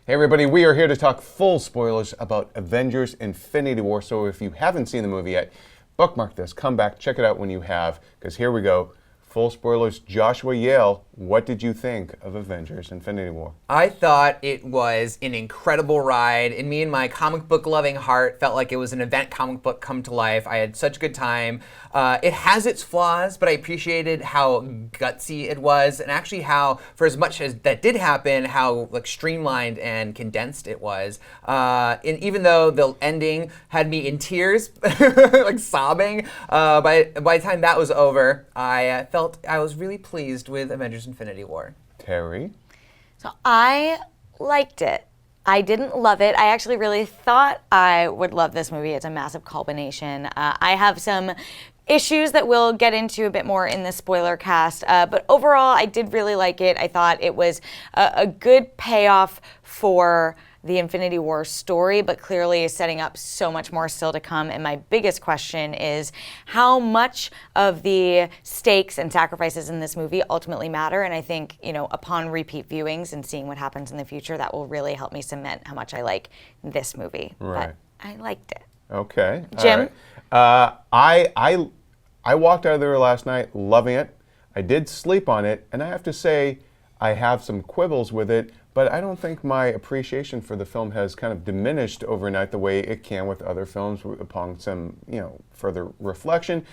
Hey everybody, we are here to talk full spoilers about Avengers Infinity War. So if you haven't seen the movie yet, bookmark this, come back, check it out when you have, because here we go. Full spoilers. Joshua Yale, what did you think of Avengers Infinity War? I thought it was an incredible ride, and me and my comic book loving heart felt like it was an event comic book come to life. I had such a good time. It has its flaws, but I appreciated how gutsy it was, and actually how, for as much as that did happen, how like streamlined and condensed it was. And even though the ending had me in tears, like sobbing, by the time that was over, I felt I was really pleased with Avengers Infinity War. Terry? So I liked it. I didn't love it. I actually really thought I would love this movie. It's a massive culmination. I have some issues that we'll get into a bit more in the spoiler cast, but overall I did really like it. I thought it was a good payoff for the Infinity War story, but clearly is setting up so much more still to come. And my biggest question is how much of the stakes and sacrifices in this movie ultimately matter. And I think, upon repeat viewings and seeing what happens in the future, that will really help me cement how much I like this movie. Right. But I liked it. Okay. Jim? All right. I walked out of there last night loving it. I did sleep on it, and I have to say I have some quibbles with it, but I don't think my appreciation for the film has kind of diminished overnight the way it can with other films upon some, further reflection.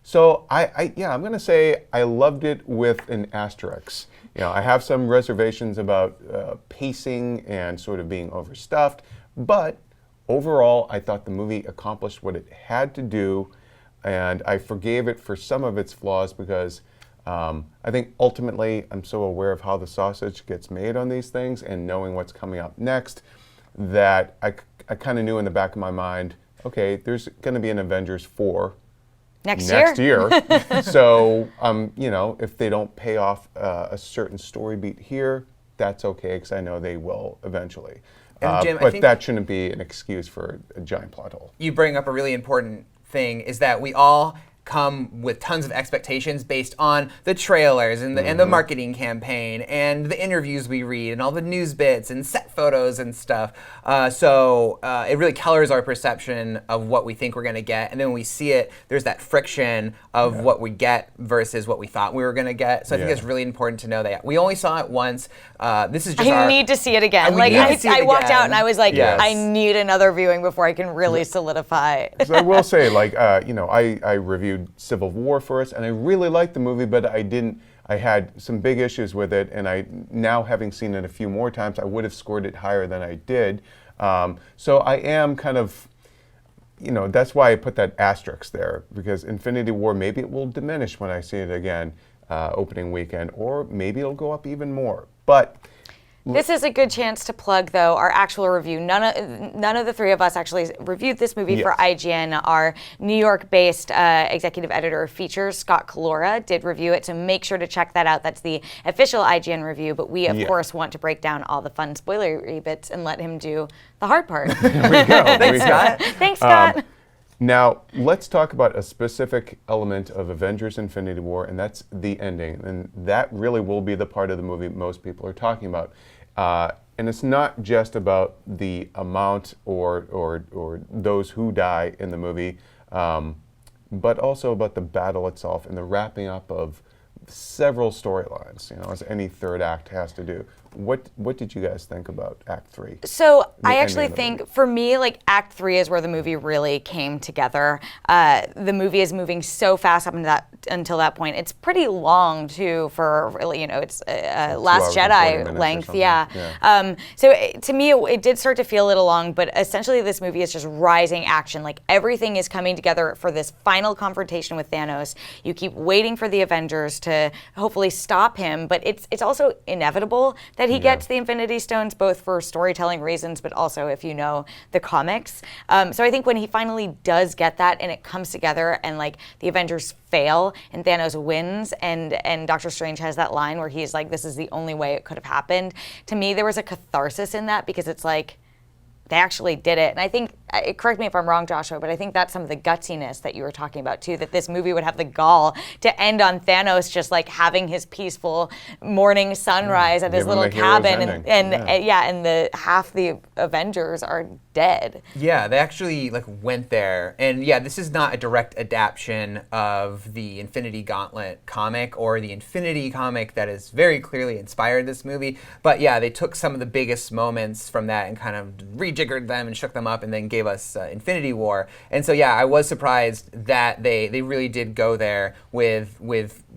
So I'm going to say I loved it with an asterisk. I have some reservations about pacing and sort of being overstuffed, but overall I thought the movie accomplished what it had to do, and I forgave it for some of its flaws because I think ultimately I'm so aware of how the sausage gets made on these things and knowing what's coming up next that I kind of knew in the back of my mind, okay, there's going to be an Avengers 4 next year. So, if they don't pay off a certain story beat here, that's okay because I know they will eventually. Jim, but that shouldn't be an excuse for a giant plot hole. You bring up a really important thing, is that we all come with tons of expectations based on the trailers and the marketing campaign and the interviews we read and all the news bits and set photos and stuff. So it really colors our perception of what we think we're going to get. And then when we see it, there's that friction of what we get versus what we thought we were going to get. So I think it's really important to know that. We only saw it once. This is just I need to see it again. I walked out and I was like, I need another viewing before I can really solidify. So I will say, I reviewed Civil War for us, and I really liked the movie, but I had some big issues with it, and now having seen it a few more times, I would have scored it higher than I did. So I am kind of, that's why I put that asterisk there, because Infinity War, maybe it will diminish when I see it again opening weekend, or maybe it'll go up even more. But this is a good chance to plug, though, our actual review. None of the three of us actually reviewed this movie for IGN. Our New York-based executive editor of features, Scott Calora, did review it, so make sure to check that out. That's the official IGN review, but we, of course, want to break down all the fun spoilery bits and let him do the hard part. There we go. Thanks, Scott. Thanks, Scott. Now, let's talk about a specific element of Avengers Infinity War, and that's the ending. And that really will be the part of the movie most people are talking about. And it's not just about the amount or those who die in the movie, but also about the battle itself and the wrapping up of several storylines, as any third act has to do. What did you guys think about Act 3? So I actually think, for me, Act 3 is where the movie really came together. The movie is moving so fast up until that point. It's pretty long, too, for really, it's Last Jedi length. So to me, it did start to feel a little long, but essentially this movie is just rising action. Everything is coming together for this final confrontation with Thanos. You keep waiting for the Avengers to hopefully stop him, but it's also inevitable that he gets the Infinity Stones, both for storytelling reasons, but also if you know the comics. So I think when he finally does get that and it comes together and the Avengers fail and Thanos wins and Doctor Strange has that line where he's like, this is the only way it could have happened. To me, there was a catharsis in that because it's they actually did it. And I think, correct me if I'm wrong, Joshua, but I think that's some of the gutsiness that you were talking about too, that this movie would have the gall to end on Thanos just like having his peaceful morning sunrise at his Give him little a hero's cabin, ending. and the half the Avengers are dead. Yeah, they actually like went there, and yeah, this is not a direct adaptation of the Infinity Gauntlet comic or the Infinity comic that has very clearly inspired this movie. But yeah, they took some of the biggest moments from that and kind of rejiggered them and shook them up, and then gave us Infinity War. And so yeah, I was surprised that they really did go there with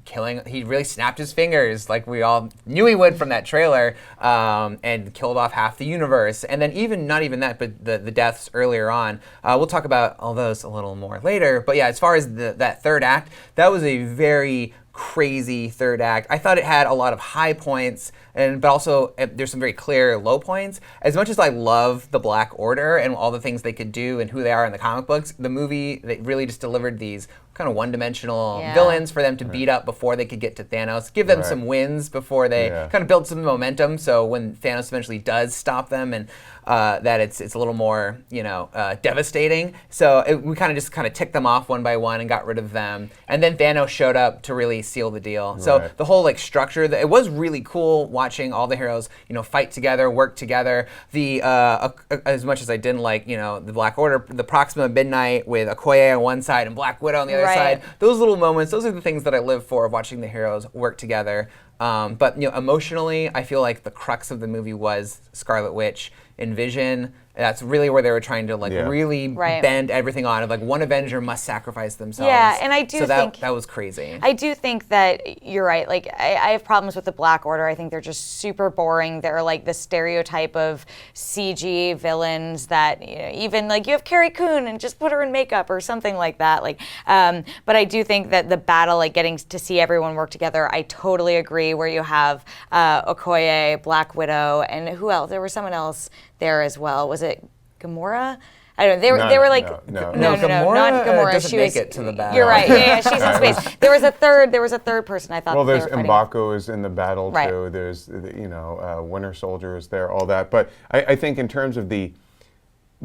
killing. He really snapped his fingers like we all knew he would from that trailer, and killed off half the universe. And then even not even that, but the deaths earlier on. We'll talk about all those a little more later. But yeah, as far as that third act, that was a very crazy third act. I thought it had a lot of high points, but also there's some very clear low points. As much as I love the Black Order and all the things they could do and who they are in the comic books, the movie, they really just delivered these kind of one-dimensional villains for them to beat up before they could get to Thanos. Give them some wins before they kind of build some momentum. So when Thanos eventually does stop them, and that it's a little more devastating. So we kind of ticked them off one by one and got rid of them. And then Thanos showed up to really seal the deal. So the whole like structure, it was really cool watching all the heroes fight together, work together. The as much as I didn't like the Black Order, the Proxima Midnight with Okoye on one side and Black Widow on the other side. Those little moments, those are the things that I live for, of watching the heroes work together. But emotionally, I feel like the crux of the movie was Scarlet Witch and Vision. That's really where they were trying to really bend everything on. Of like one Avenger must sacrifice themselves. Yeah, and I do think that was crazy. I do think that you're right. Like I have problems with the Black Order. I think they're just super boring. They're like the stereotype of CG villains that even like you have Carrie Coon and just put her in makeup or something like that. Like, but I do think that the battle, like getting to see everyone work together, I totally agree. Where you have Okoye, Black Widow, and who else? There was someone else there as well. Was it Gamora? I don't know. They were like No, not Gamora. Doesn't She make was. it to the battle. You're right. Yeah, she's in space. There was a third person. I thought. Well, there's they were fighting. M'Baku is in the battle too. There's Winter Soldier is there, all that. But I think in terms of the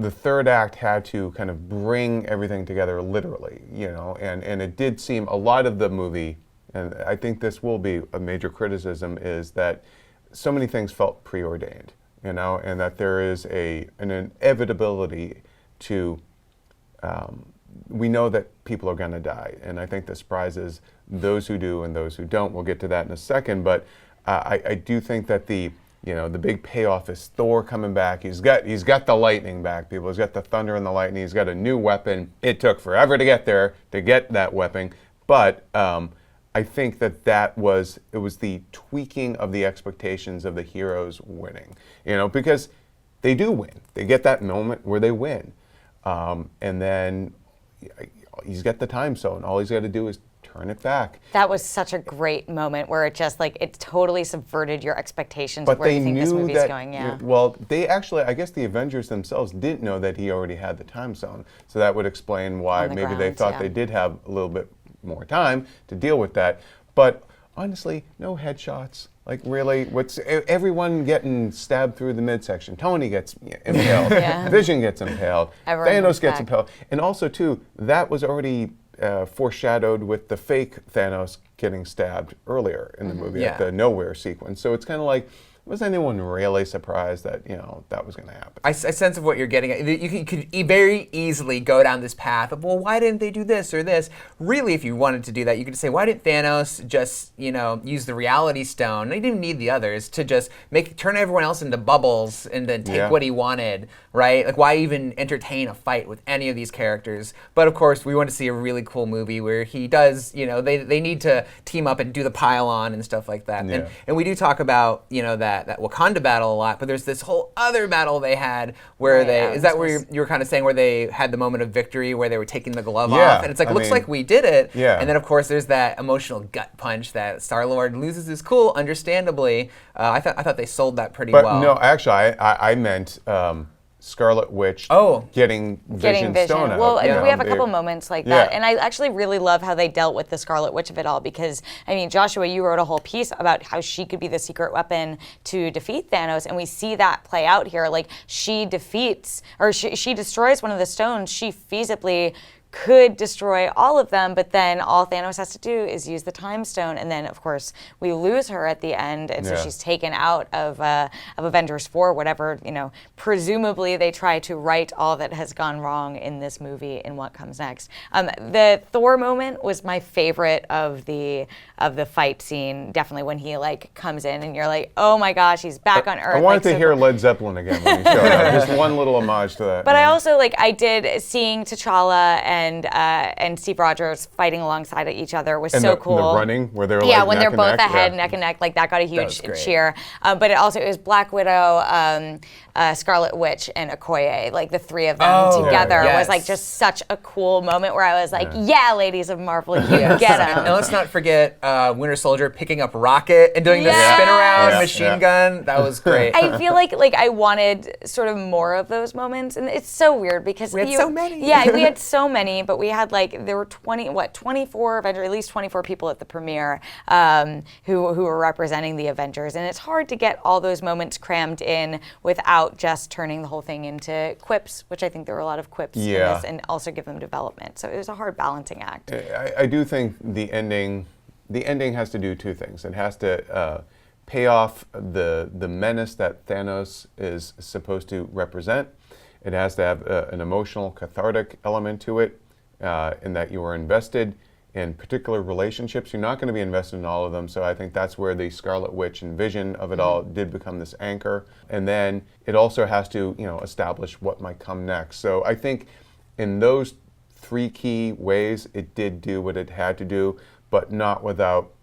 third act had to kind of bring everything together literally, and it did seem a lot of the movie, and I think this will be a major criticism, is that so many things felt preordained, and that there is an inevitability to, we know that people are going to die, and I think the surprise is those who do and those who don't. We'll get to that in a second, but I do think that the big payoff is Thor coming back. He's got the lightning back, people. He's got the thunder and the lightning. He's got a new weapon. It took forever to get there, to get that weapon, but I think that was the tweaking of the expectations of the heroes winning, because they do win. They get that moment where they win, and then he's got the time stone. All he's got to do is turn it back. That was such a great moment where it just it totally subverted your expectations of where you think this movie's going. Yeah. Well, they actually, I guess the Avengers themselves didn't know that he already had the time stone, so that would explain why maybe they thought they did have a little bit more time to deal with that. But honestly, no headshots. Like really, everyone getting stabbed through the midsection? Tony gets impaled. Vision gets impaled. Thanos gets impaled. And also too, that was already foreshadowed with the fake Thanos getting stabbed earlier in the movie at the nowhere sequence. So it's kind of like, was anyone really surprised that that was going to happen? I sense of what you're getting at. You could very easily go down this path of, well, why didn't they do this or this? Really, if you wanted to do that, you could say, why didn't Thanos just use the Reality Stone? They didn't need the others to just turn everyone else into bubbles and then take what he wanted, right? Like, why even entertain a fight with any of these characters? But of course, we want to see a really cool movie where he does, they need to team up and do the pile-on and stuff like that. Yeah. And we do talk about, that Wakanda battle a lot, but there's this whole other battle they had where you were kind of saying where they had the moment of victory where they were taking the glove off, and it's like, looks like we did it. Yeah. And then of course there's that emotional gut punch that Star-Lord loses his cool, understandably. I thought they sold that pretty well. But no, actually, I meant Scarlet Witch getting Vision stone out. Well, you know, we have a couple moments like that. And I actually really love how they dealt with the Scarlet Witch of it all because, I mean, Joshua, you wrote a whole piece about how she could be the secret weapon to defeat Thanos, and we see that play out here. Like, she defeats, or she destroys one of the stones. She feasibly could destroy all of them, but then all Thanos has to do is use the Time Stone, and then of course we lose her at the end, and so she's taken out of Avengers 4, whatever, you know, presumably they try to right all that has gone wrong in this movie in what comes next. The Thor moment was my favorite of the fight scene, definitely when he like comes in and you're like, oh my gosh, he's back on Earth. I wanted to hear Led Zeppelin again when he showed up. Just one little homage to that. But I also I did seeing T'Challa and Steve Rogers fighting alongside each other was so cool. The running where they're when they're both ahead, neck and neck, like that got a huge cheer. But it was Black Widow, Scarlet Witch, and Okoye, like the three of them together was like just such a cool moment where I was like, yeah, ladies of Marvel, you get them. And let's not forget Winter Soldier picking up Rocket and doing the spin around machine gun. That was great. I feel like I wanted sort of more of those moments, and it's so weird because we had so many. Yeah, we had so many, but we had there were 24 Avengers, at least 24 people at the premiere who were representing the Avengers, and it's hard to get all those moments crammed in without just turning the whole thing into quips, which I think there were a lot of quips in this, and also give them development. So it was a hard balancing act. I do think the ending has to do two things. It has to pay off the menace that Thanos is supposed to represent. It has to have an emotional, cathartic element to it, in that you are invested in particular relationships. You're not going to be invested in all of them, so I think that's where the Scarlet Witch and Vision of it all did become this anchor. And then it also has to, establish what might come next. So I think in those three key ways, it did do what it had to do, but not without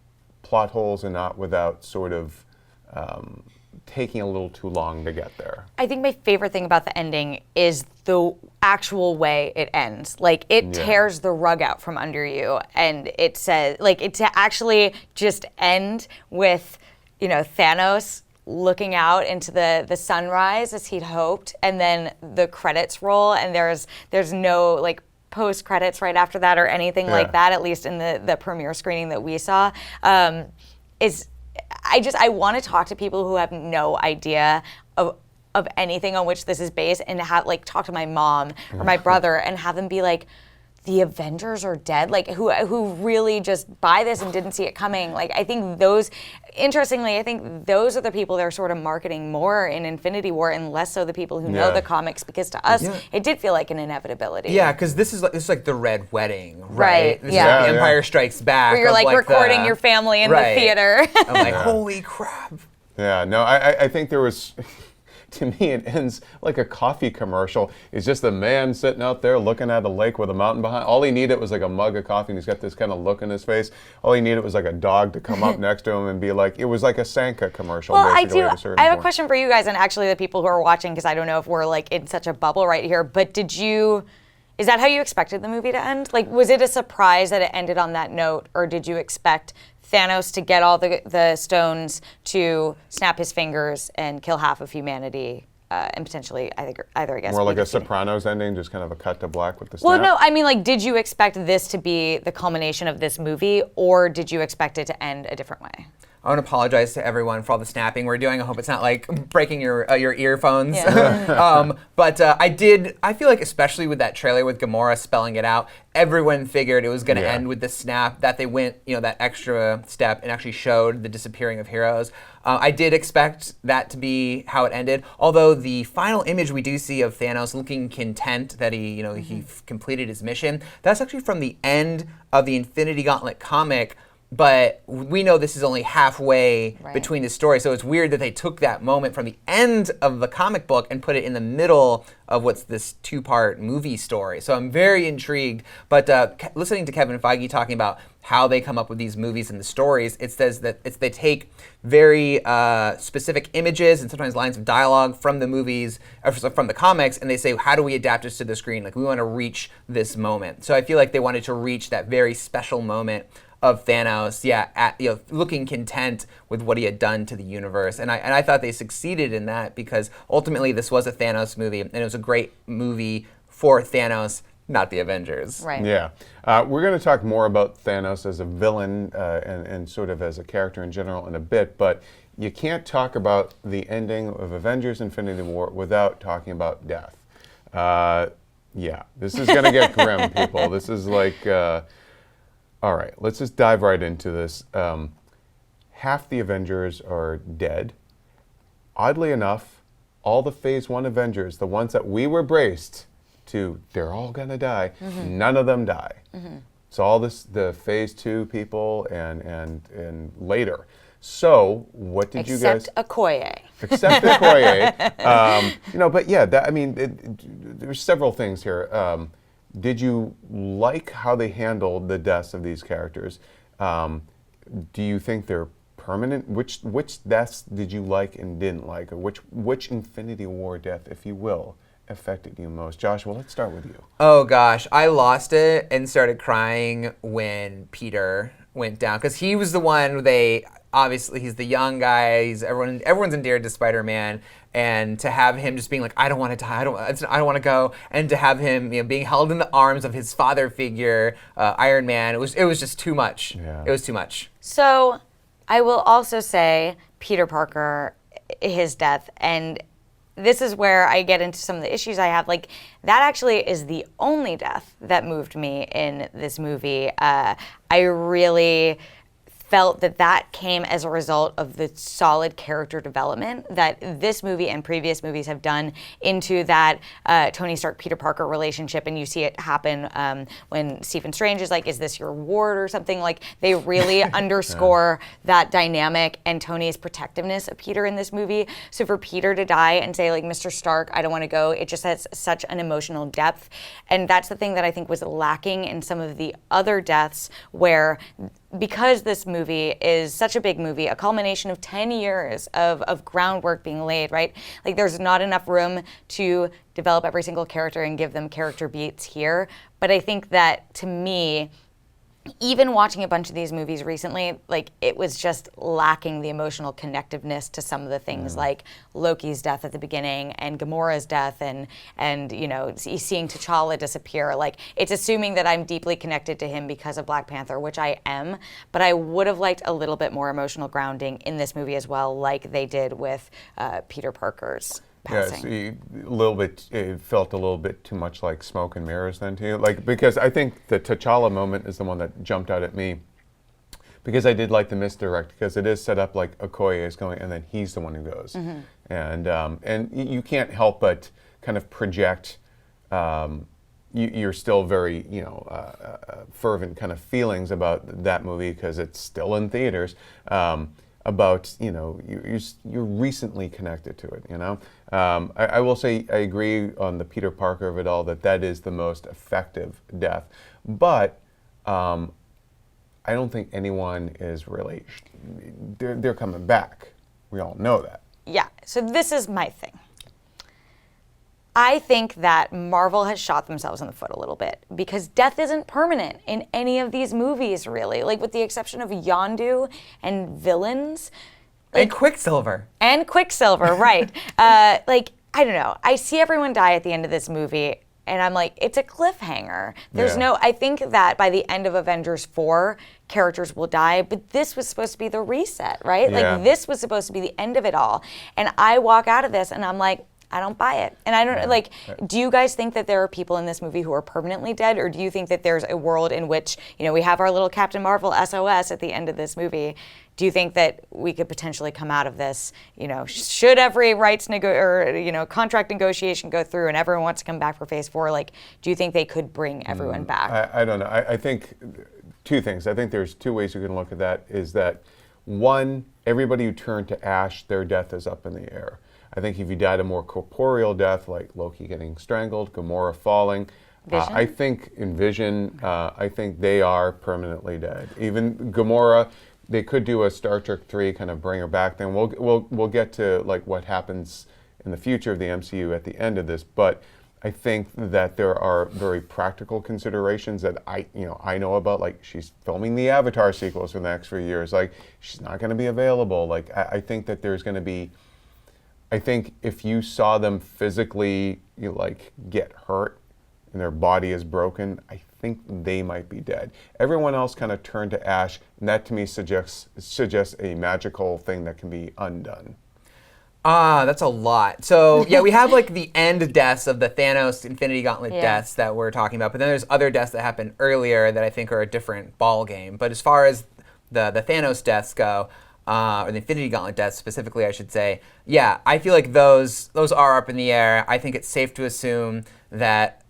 plot holes and not without sort of taking a little too long to get there. I think my favorite thing about the ending is the actual way it ends. Like, it tears the rug out from under you, and it says, it to actually just end with, Thanos looking out into the sunrise as he'd hoped, and then the credits roll, and there's no post credits right after that or anything like that, at least in the premiere screening that we saw, I want to talk to people who have no idea of anything on which this is based, and talk to my mom or my brother and have them be like, the Avengers are dead, who really just buy this and didn't see it coming. I think those are the people they're sort of marketing more in Infinity War, and less so the people who know the comics, because to us it did feel like an inevitability. Yeah, because this is like the Red Wedding, right? This is like the Empire Strikes Back. Where you're recording your family in the theater. I'm like, holy crap. Yeah, no, I think there was. To me, it ends like a coffee commercial. It's just a man sitting out there looking at a lake with a mountain behind. All he needed was a mug of coffee, and he's got this kind of look in his face. All he needed was a dog to come up next to him and be like, it was like a Sanka commercial. Well, basically, I have a question for you guys, and actually the people who are watching, because I don't know if we're in such a bubble right here, but is that how you expected the movie to end? Was it a surprise that it ended on that note, or did you expect Thanos to get all the stones, to snap his fingers and kill half of humanity, and potentially either, I guess. More like a Sopranos ending, just kind of a cut to black with the snap? Well, no, I mean, did you expect this to be the culmination of this movie, or did you expect it to end a different way? I want to apologize to everyone for all the snapping we're doing. I hope it's not breaking your earphones. Yeah. But I feel like, especially with that trailer with Gamora spelling it out, everyone figured it was going to end with the snap, that they went, that extra step and actually showed the disappearing of heroes. I did expect that to be how it ended, although the final image we do see of Thanos looking content that he completed his mission, that's actually from the end of the Infinity Gauntlet comic. But we know this is only halfway between the story, so it's weird that they took that moment from the end of the comic book and put it in the middle of what's this two-part movie story. So I'm very intrigued. But listening to Kevin Feige talking about how they come up with these movies and the stories, it says that they take very specific images and sometimes lines of dialogue from the movies, or from the comics, and they say, how do we adapt this to the screen? We want to reach this moment. So I feel like they wanted to reach that very special moment of Thanos, looking content with what he had done to the universe, and I thought they succeeded in that because ultimately this was a Thanos movie, and it was a great movie for Thanos, not the Avengers. Right. Yeah. We're going to talk more about Thanos as a villain and sort of as a character in general in a bit, but you can't talk about the ending of Avengers Infinity War without talking about death. Yeah, this is going to get grim, people. This is like, all right, let's just dive right into this. Half the Avengers are dead. Oddly enough, all the Phase 1 Avengers, the ones that we were braced to, they're all going to die, none of them die. So all the Phase 2 people and later. So what did you guys... Except Okoye. Except Okoye. But yeah, there's several things here. Did you like how they handled the deaths of these characters? Do you think they're permanent? Which deaths did you like and didn't like? Or which Infinity War death, if you will, affected you most? Joshua, let's start with you. Oh gosh, I lost it and started crying when Peter went down, because he was the one obviously he's the young guy. Everyone's endeared to Spider-Man, and to have him just being like, I don't want to die, I don't want to go, and to have him being held in the arms of his father figure, Iron Man, it was just too much. Yeah. It was too much. So I will also say Peter Parker, his death, and this is where I get into some of the issues I have. Like, that actually is the only death that moved me in this movie. I really felt that came as a result of the solid character development that this movie and previous movies have done into that Tony Stark Peter Parker relationship, and you see it happen when Stephen Strange is like, is this your ward or something? Like, they really underscore that dynamic and Tony's protectiveness of Peter in this movie. So for Peter to die and say, like, Mr. Stark, I don't want to go, it just has such an emotional depth. And that's the thing that I think was lacking in some of the other deaths, where because this movie is such a big movie, a culmination of 10 years of groundwork being laid, right? Like, there's not enough room to develop every single character and give them character beats here. But I think that, to me, even watching a bunch of these movies recently, like, it was just lacking the emotional connectiveness to some of the things, like Loki's death at the beginning and Gamora's death and seeing T'Challa disappear. Like, it's assuming that I'm deeply connected to him because of Black Panther, which I am, but I would have liked a little bit more emotional grounding in this movie as well, like they did with Peter Parker's passing. It felt a little bit too much like smoke and mirrors then to you, because I think the T'Challa moment is the one that jumped out at me, because I did like the misdirect, because it is set up like Okoye is going and then he's the one who goes, and you can't help but kind of project. You're still very fervent kind of feelings about that movie because it's still in theaters. About you're recently connected to it. I will say I agree on the Peter Parker of it all, that is the most effective death, but I don't think anyone is really they're coming back. We all know that. Yeah. So this is my thing. I think that Marvel has shot themselves in the foot a little bit, because death isn't permanent in any of these movies, really. Like, with the exception of Yondu and villains. And Quicksilver. Right. I don't know. I see everyone die at the end of this movie, and I'm like, it's a cliffhanger. I think that by the end of Avengers 4, characters will die, but this was supposed to be the reset, right? Yeah. Like, this was supposed to be the end of it all. And I walk out of this, and I'm like, I don't buy it. And I don't, do you guys think that there are people in this movie who are permanently dead, or do you think that there's a world in which, we have our little Captain Marvel SOS at the end of this movie? Do you think that we could potentially come out of this, should every contract negotiation go through and everyone wants to come back for Phase 4, do you think they could bring everyone back? I don't know. I think two things. I think there's two ways you can look at that, is that, one, everybody who turned to ash, their death is up in the air. I think if you died a more corporeal death, like Loki getting strangled, Gamora falling, I think in Vision, I think they are permanently dead. Even Gamora, they could do a Star Trek 3, kind of bring her back. Then we'll get to what happens in the future of the MCU at the end of this. But I think that there are very practical considerations that I know about. Like, she's filming the Avatar sequels for the next few years. Like, she's not going to be available. Like, I think that there's going to be. I think if you saw them physically, get hurt, and their body is broken, I think they might be dead. Everyone else kind of turned to ash, and that to me suggests a magical thing that can be undone. That's a lot. So yeah, we have like the end deaths of the Thanos Infinity Gauntlet deaths that we're talking about, but then there's other deaths that happen earlier that I think are a different ball game. But as far as the Thanos deaths go, or the Infinity Gauntlet deaths specifically, I should say, yeah, I feel like those are up in the air. I think it's safe to assume that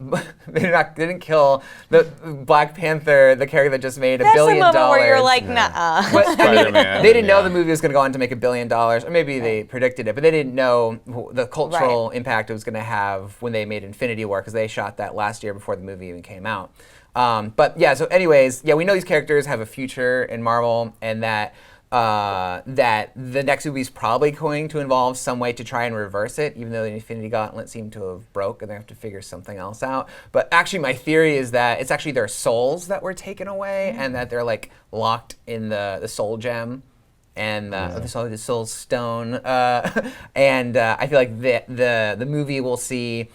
they didn't kill the Black Panther, the character that just made $1 billion. That's a moment where you're like, nah. But, I mean, they didn't know the movie was going to go on to make $1 billion, or maybe they predicted it, but they didn't know the cultural impact it was going to have when they made Infinity War, because they shot that last year before the movie even came out. But yeah, so anyways, yeah, we know these characters have a future in Marvel, and that the next movie is probably going to involve some way to try and reverse it, even though the Infinity Gauntlet seemed to have broke and they have to figure something else out. But actually, my theory is that it's actually their souls that were taken away, and that they're like locked in the soul gem and the soul stone. And I feel like the movie will see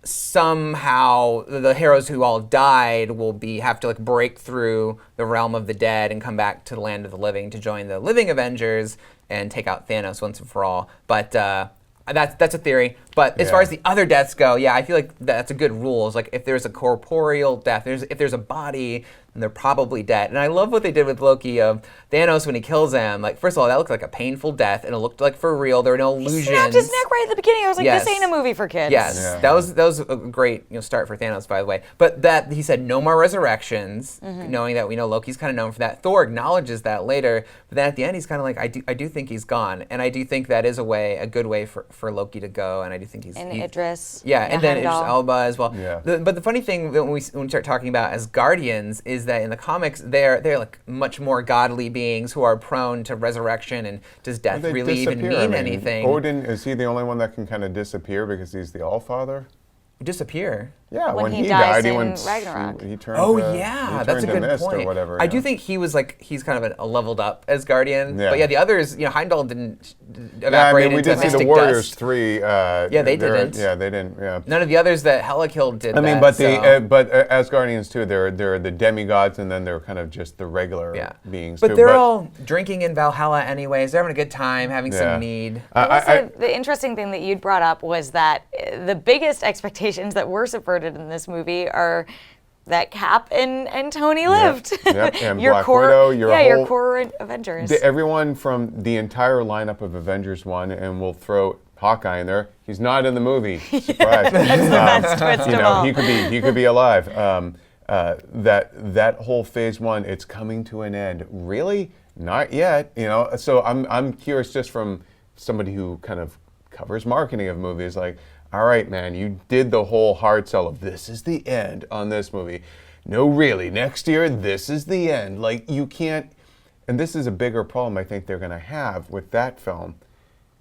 somehow the heroes who all died will have to like break through the realm of the dead and come back to the land of the living to join the living Avengers and take out Thanos once and for all. But that's a theory. But as far as the other deaths go, yeah, I feel like that's a good rule. It's like if there's a corporeal death, if there's a body, then they're probably dead. And I love what they did with Loki of Thanos when he kills him. Like, first of all, that looked like a painful death, and it looked like for real. There were no illusions. He snapped his neck right at the beginning. I was like, this ain't a movie for kids. Yes, that was a great start for Thanos, by the way. But that he said no more resurrections, knowing that we know Loki's kind of known for that. Thor acknowledges that later, but then at the end he's kind of like, I do think he's gone, and I do think that is a good way for Loki to go, and I do think he's Idris. Yeah, and then Idris Elba as well. Yeah. But the funny thing when we start talking about as Guardians is that in the comics they're like much more godly beings who are prone to resurrection, and does death really even mean anything? Odin, is he the only one that can kind of disappear because he's the All-Father? Disappear. Yeah, When he died, dies he in went. Ragnarok. He turned. That's a good mist point. Or whatever, I do think he's kind of a leveled up as Guardian. Yeah. But yeah, the others, Heimdall didn't Yeah, I evaporate mean, we into did see mystic the Warriors dust. 3. Yeah, they didn't. Yeah, they didn't. Yeah. None of the others that Hela killed did. I mean, that, but as Guardians too, they're the demigods, and then they're kind of just the regular beings. But too. they're all drinking in Valhalla anyways. They're having a good time, having some mead. The interesting thing that you'd brought up was that the biggest expectations that were subverted in this movie are that Cap and Tony lived. Yep. And your Black core, Widow, your core Avengers. Everyone from the entire lineup of Avengers 1, and we'll throw Hawkeye in there. He's not in the movie. Surprise! That's the best twist of all. He could be alive. That whole Phase 1, it's coming to an end. Really? Not yet. So I'm curious, just from somebody who kind of covers marketing of movies, like, all right, man, you did the whole hard sell of this is the end on this movie. No, really, next year, this is the end. Like, you can't, and this is a bigger problem I think they're going to have with that film,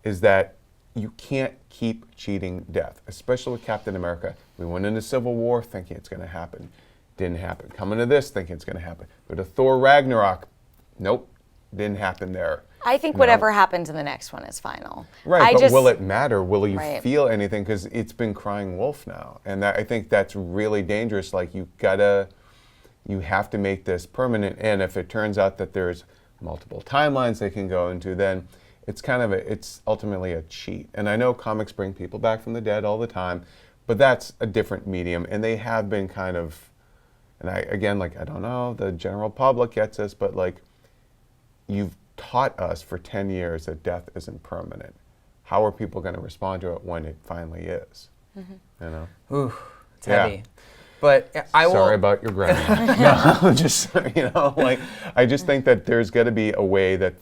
is that you can't keep cheating death, especially with Captain America. We went into Civil War thinking it's going to happen. Didn't happen. Coming to this thinking it's going to happen. Go to Thor Ragnarok. Nope, didn't happen there. I think whatever happens in the next one is final. Right, but will it matter? Will you feel anything? Because it's been crying wolf now. And I think that's really dangerous. Like, you have to make this permanent. And if it turns out that there's multiple timelines they can go into, then it's ultimately a cheat. And I know comics bring people back from the dead all the time, but that's a different medium. And they have been kind of, and I don't know, the general public gets this, but like, you've taught us for 10 years that death isn't permanent. How are people going to respond to it when it finally is? Ooh, it's heavy. But Sorry about your grandma. No, just I just think that there's got to be a way that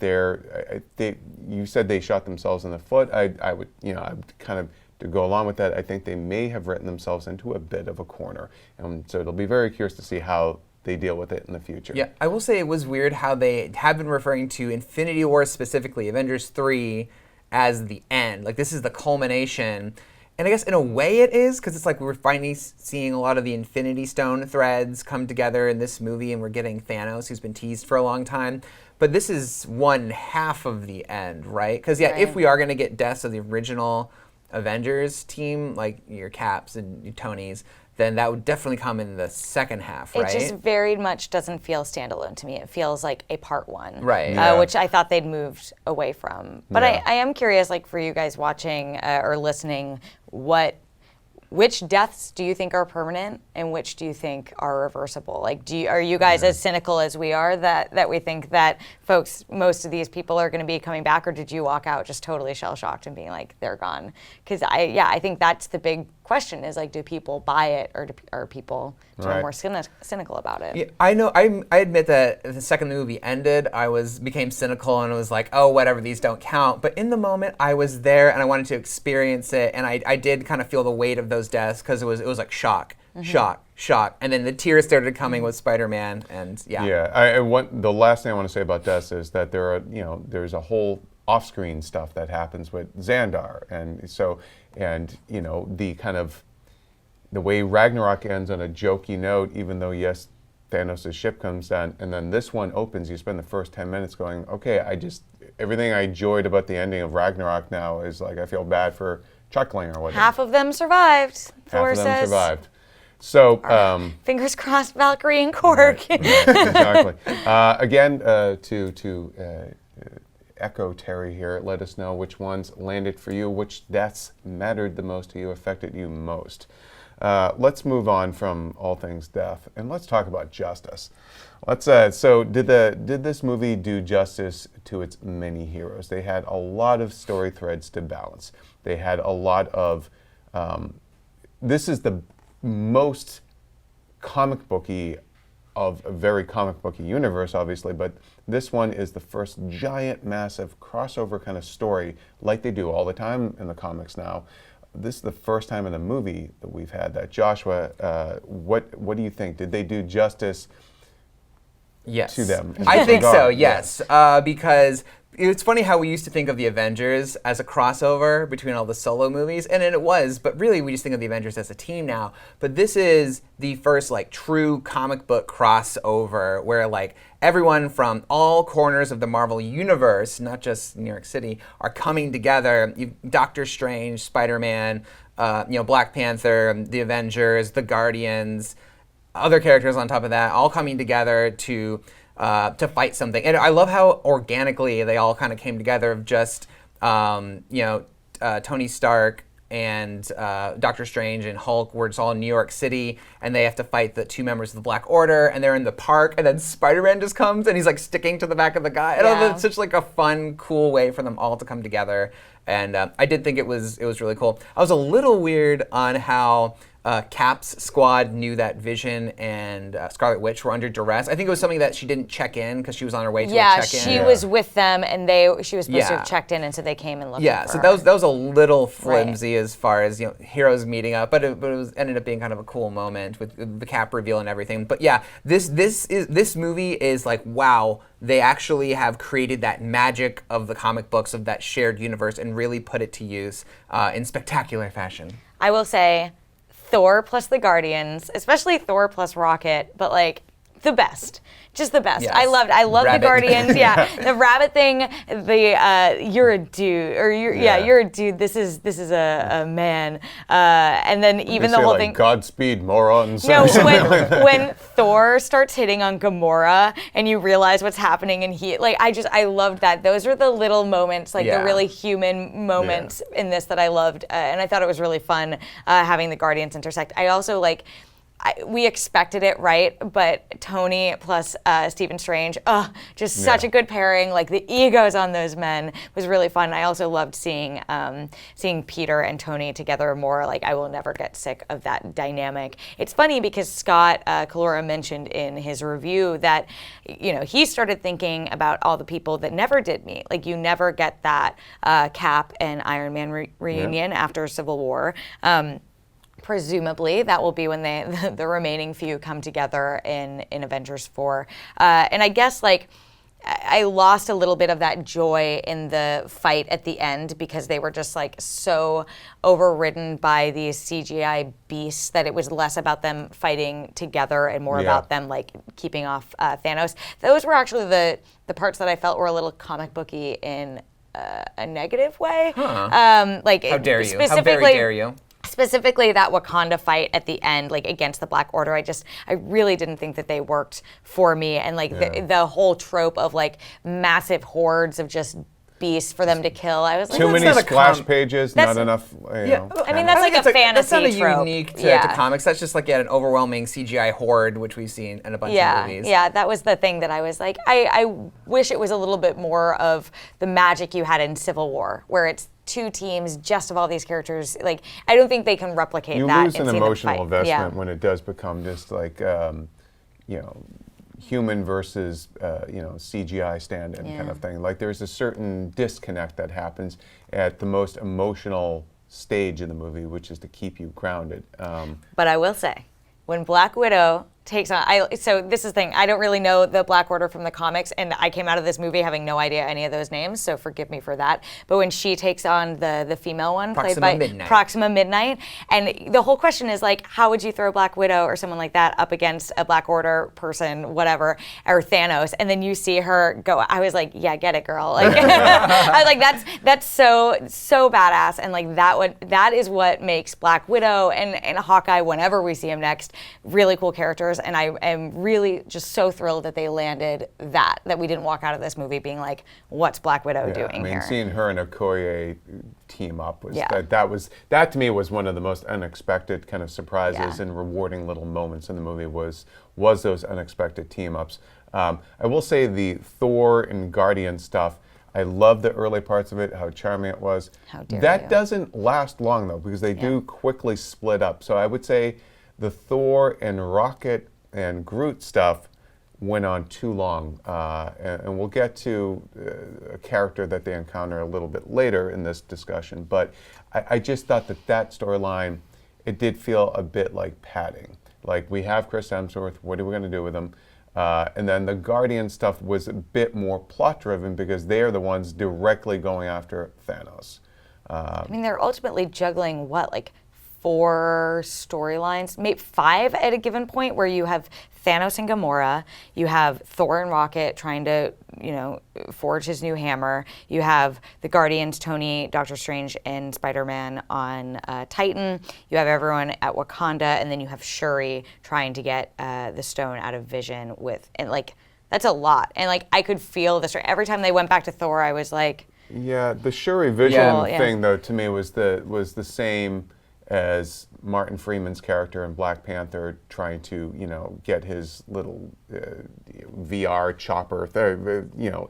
you said they shot themselves in the foot. I would kind of, to go along with that, I think they may have written themselves into a bit of a corner, and so it'll be very curious to see how they deal with it in the future. Yeah, I will say it was weird how they have been referring to Infinity War, specifically Avengers 3, as the end. Like, this is the culmination. And I guess in a way it is, because it's like we're finally seeing a lot of the Infinity Stone threads come together in this movie, and we're getting Thanos, who's been teased for a long time. But this is one half of the end, right? Because, yeah, if we are going to get deaths of the original Avengers team, like your Caps and your Tonys, then that would definitely come in the second half, right? It just very much doesn't feel standalone to me. It feels like a part one, Right. Which I thought they'd moved away from. But I am curious, like for you guys watching or listening, which deaths do you think are permanent and which do you think are reversible? Like, are you guys as cynical as we are that we think that most of these people are going to be coming back, or did you walk out just totally shell-shocked and being like, they're gone? Because I think that's the big question is like, do people buy it, or are people sort of more cynical about it? Yeah, I know. I admit that the second the movie ended, I became cynical and was like, oh, whatever, these don't count. But in the moment, I was there and I wanted to experience it, and I did kind of feel the weight of those deaths because it was like shock, shock, and then the tears started coming with Spider-Man, and the last thing I want to say about deaths is that there's a whole off-screen stuff that happens with Xandar, and the kind of the way Ragnarok ends on a jokey note, even though yes, Thanos' ship comes down, and then this one opens. You spend the first 10 minutes going, okay, everything I enjoyed about the ending of Ragnarok now is like I feel bad for chuckling or whatever. Half of them survived. Thor says. Half of them survived. So fingers crossed, Valkyrie and Korg. Right, exactly. Again, to echo Terry here, let us know which ones landed for you, which deaths mattered the most to you, affected you most. Let's move on from all things death and let's talk about justice. So did this movie do justice to its many heroes? They had a lot of story threads to balance. They had a lot of. This is the most comic booky of a very comic booky universe, obviously, but this one is the first giant, massive crossover kind of story, like they do all the time in the comics now. This is the first time in a movie that we've had that. Joshua, what do you think? Did they do justice to them? I think so, yes. Because it's funny how we used to think of the Avengers as a crossover between all the solo movies, and it was, but really we just think of the Avengers as a team now. But this is the first like true comic book crossover where like everyone from all corners of the Marvel universe, not just New York City, are coming together. Doctor Strange, Spider-Man, Black Panther, the Avengers, the Guardians, other characters on top of that, all coming together to fight something. And I love how organically they all kind of came together of just, Tony Stark and Doctor Strange and Hulk were just all in New York City, and they have to fight the two members of the Black Order, and they're in the park, and then Spider-Man just comes, and he's like sticking to the back of the guy. And it's such like a fun, cool way for them all to come together. And I did think it was really cool. I was a little weird on how Cap's squad knew that Vision and Scarlet Witch were under duress. I think it was something that she didn't check in because she was on her way to a check-in. She was with them, and she was supposed to have checked in, and so they came and looked. Yeah, so that was a little flimsy as far as heroes meeting up, but it ended up being kind of a cool moment with the Cap reveal and everything. But yeah, this movie is like, wow, they actually have created that magic of the comic books of that shared universe and really put it to use in spectacular fashion. I will say, Thor plus the Guardians, especially Thor plus Rocket, but like the best. Just the best. Yes. I love the Guardians. Yeah, the rabbit thing. You're a dude, or you're a dude. This is a man. And then even the whole thing. Godspeed, morons. No, when Thor starts hitting on Gamora, and you realize what's happening, and I loved that. Those are the little moments, the really human moments in this that I loved, and I thought it was really fun having the Guardians intersect. I also we expected it, right? But Tony plus Stephen Strange, such a good pairing. Like the egos on those men was really fun. I also loved seeing Peter and Tony together more. Like I will never get sick of that dynamic. It's funny because Scott Kalora mentioned in his review that he started thinking about all the people that never did meet. Like you never get that Cap and Iron Man reunion after Civil War. Presumably, that will be when the remaining few come together in Avengers 4. And I guess I lost a little bit of that joy in the fight at the end because they were just like so overridden by these CGI beasts that it was less about them fighting together and more about them like keeping off Thanos. Those were actually the parts that I felt were a little comic booky in a negative way. Like How dare you? How very dare you? Specifically that Wakanda fight at the end, like against the Black Order, I really didn't think that they worked for me. And like the whole trope of like massive hordes of just beasts for them to kill, I was like, too many splash pages, not enough. You know, I mean, that's like a fantasy That's not trope. unique to comics. That's just like an overwhelming CGI horde, which we've seen in a bunch of movies. Yeah, that was the thing that I was like, I wish it was a little bit more of the magic you had in Civil War, where it's two teams just of all these characters. Like, I don't think they can replicate you that. You lose an emotional investment Yeah. when it does become just like, you know, human versus CGI stand-in kind of thing. Like there's a certain disconnect that happens at the most emotional stage of the movie, which is to keep you grounded. But I will say, when Black Widow takes on, so this is the thing, I don't really know the Black Order from the comics, and I came out of this movie having no idea any of those names, so forgive me for that. But when she takes on the female one, played by Proxima Midnight, and the whole question is like, how would you throw Black Widow or someone like that up against a Black Order person, whatever, or Thanos, and then you see her go, I was like, yeah, get it, girl. Like, I was like, that's so badass, and like that is what makes Black Widow and Hawkeye, whenever we see him next, really cool characters. And I am really just so thrilled that they landed that we didn't walk out of this movie being like, what's Black Widow doing here? Seeing her and Okoye team up was that to me was one of the most unexpected kind of surprises and rewarding little moments in the movie was those unexpected team ups. I will say the Thor and Guardian stuff, I love the early parts of it, how charming it was. How dare that you. doesn't last long though, because they do quickly split up. So I would say the Thor and Rocket and Groot stuff went on too long, and we'll get to a character that they encounter a little bit later in this discussion, but I just thought that storyline, it did feel a bit like padding. Like, we have Chris Hemsworth, what are we going to do with him? And then the Guardian stuff was a bit more plot-driven because they are the ones directly going after Thanos. I mean, they're ultimately juggling like 4 storylines, maybe 5 at a given point, where you have Thanos and Gamora, you have Thor and Rocket trying to, forge his new hammer, you have the Guardians, Tony, Doctor Strange, and Spider-Man on Titan, you have everyone at Wakanda, and then you have Shuri trying to get the stone out of Vision and like, that's a lot. And like, I could feel the story. Every time they went back to Thor, I was like... Yeah, the Shuri Vision thing, though, to me was the same as Martin Freeman's character in Black Panther trying to, get his little VR chopper,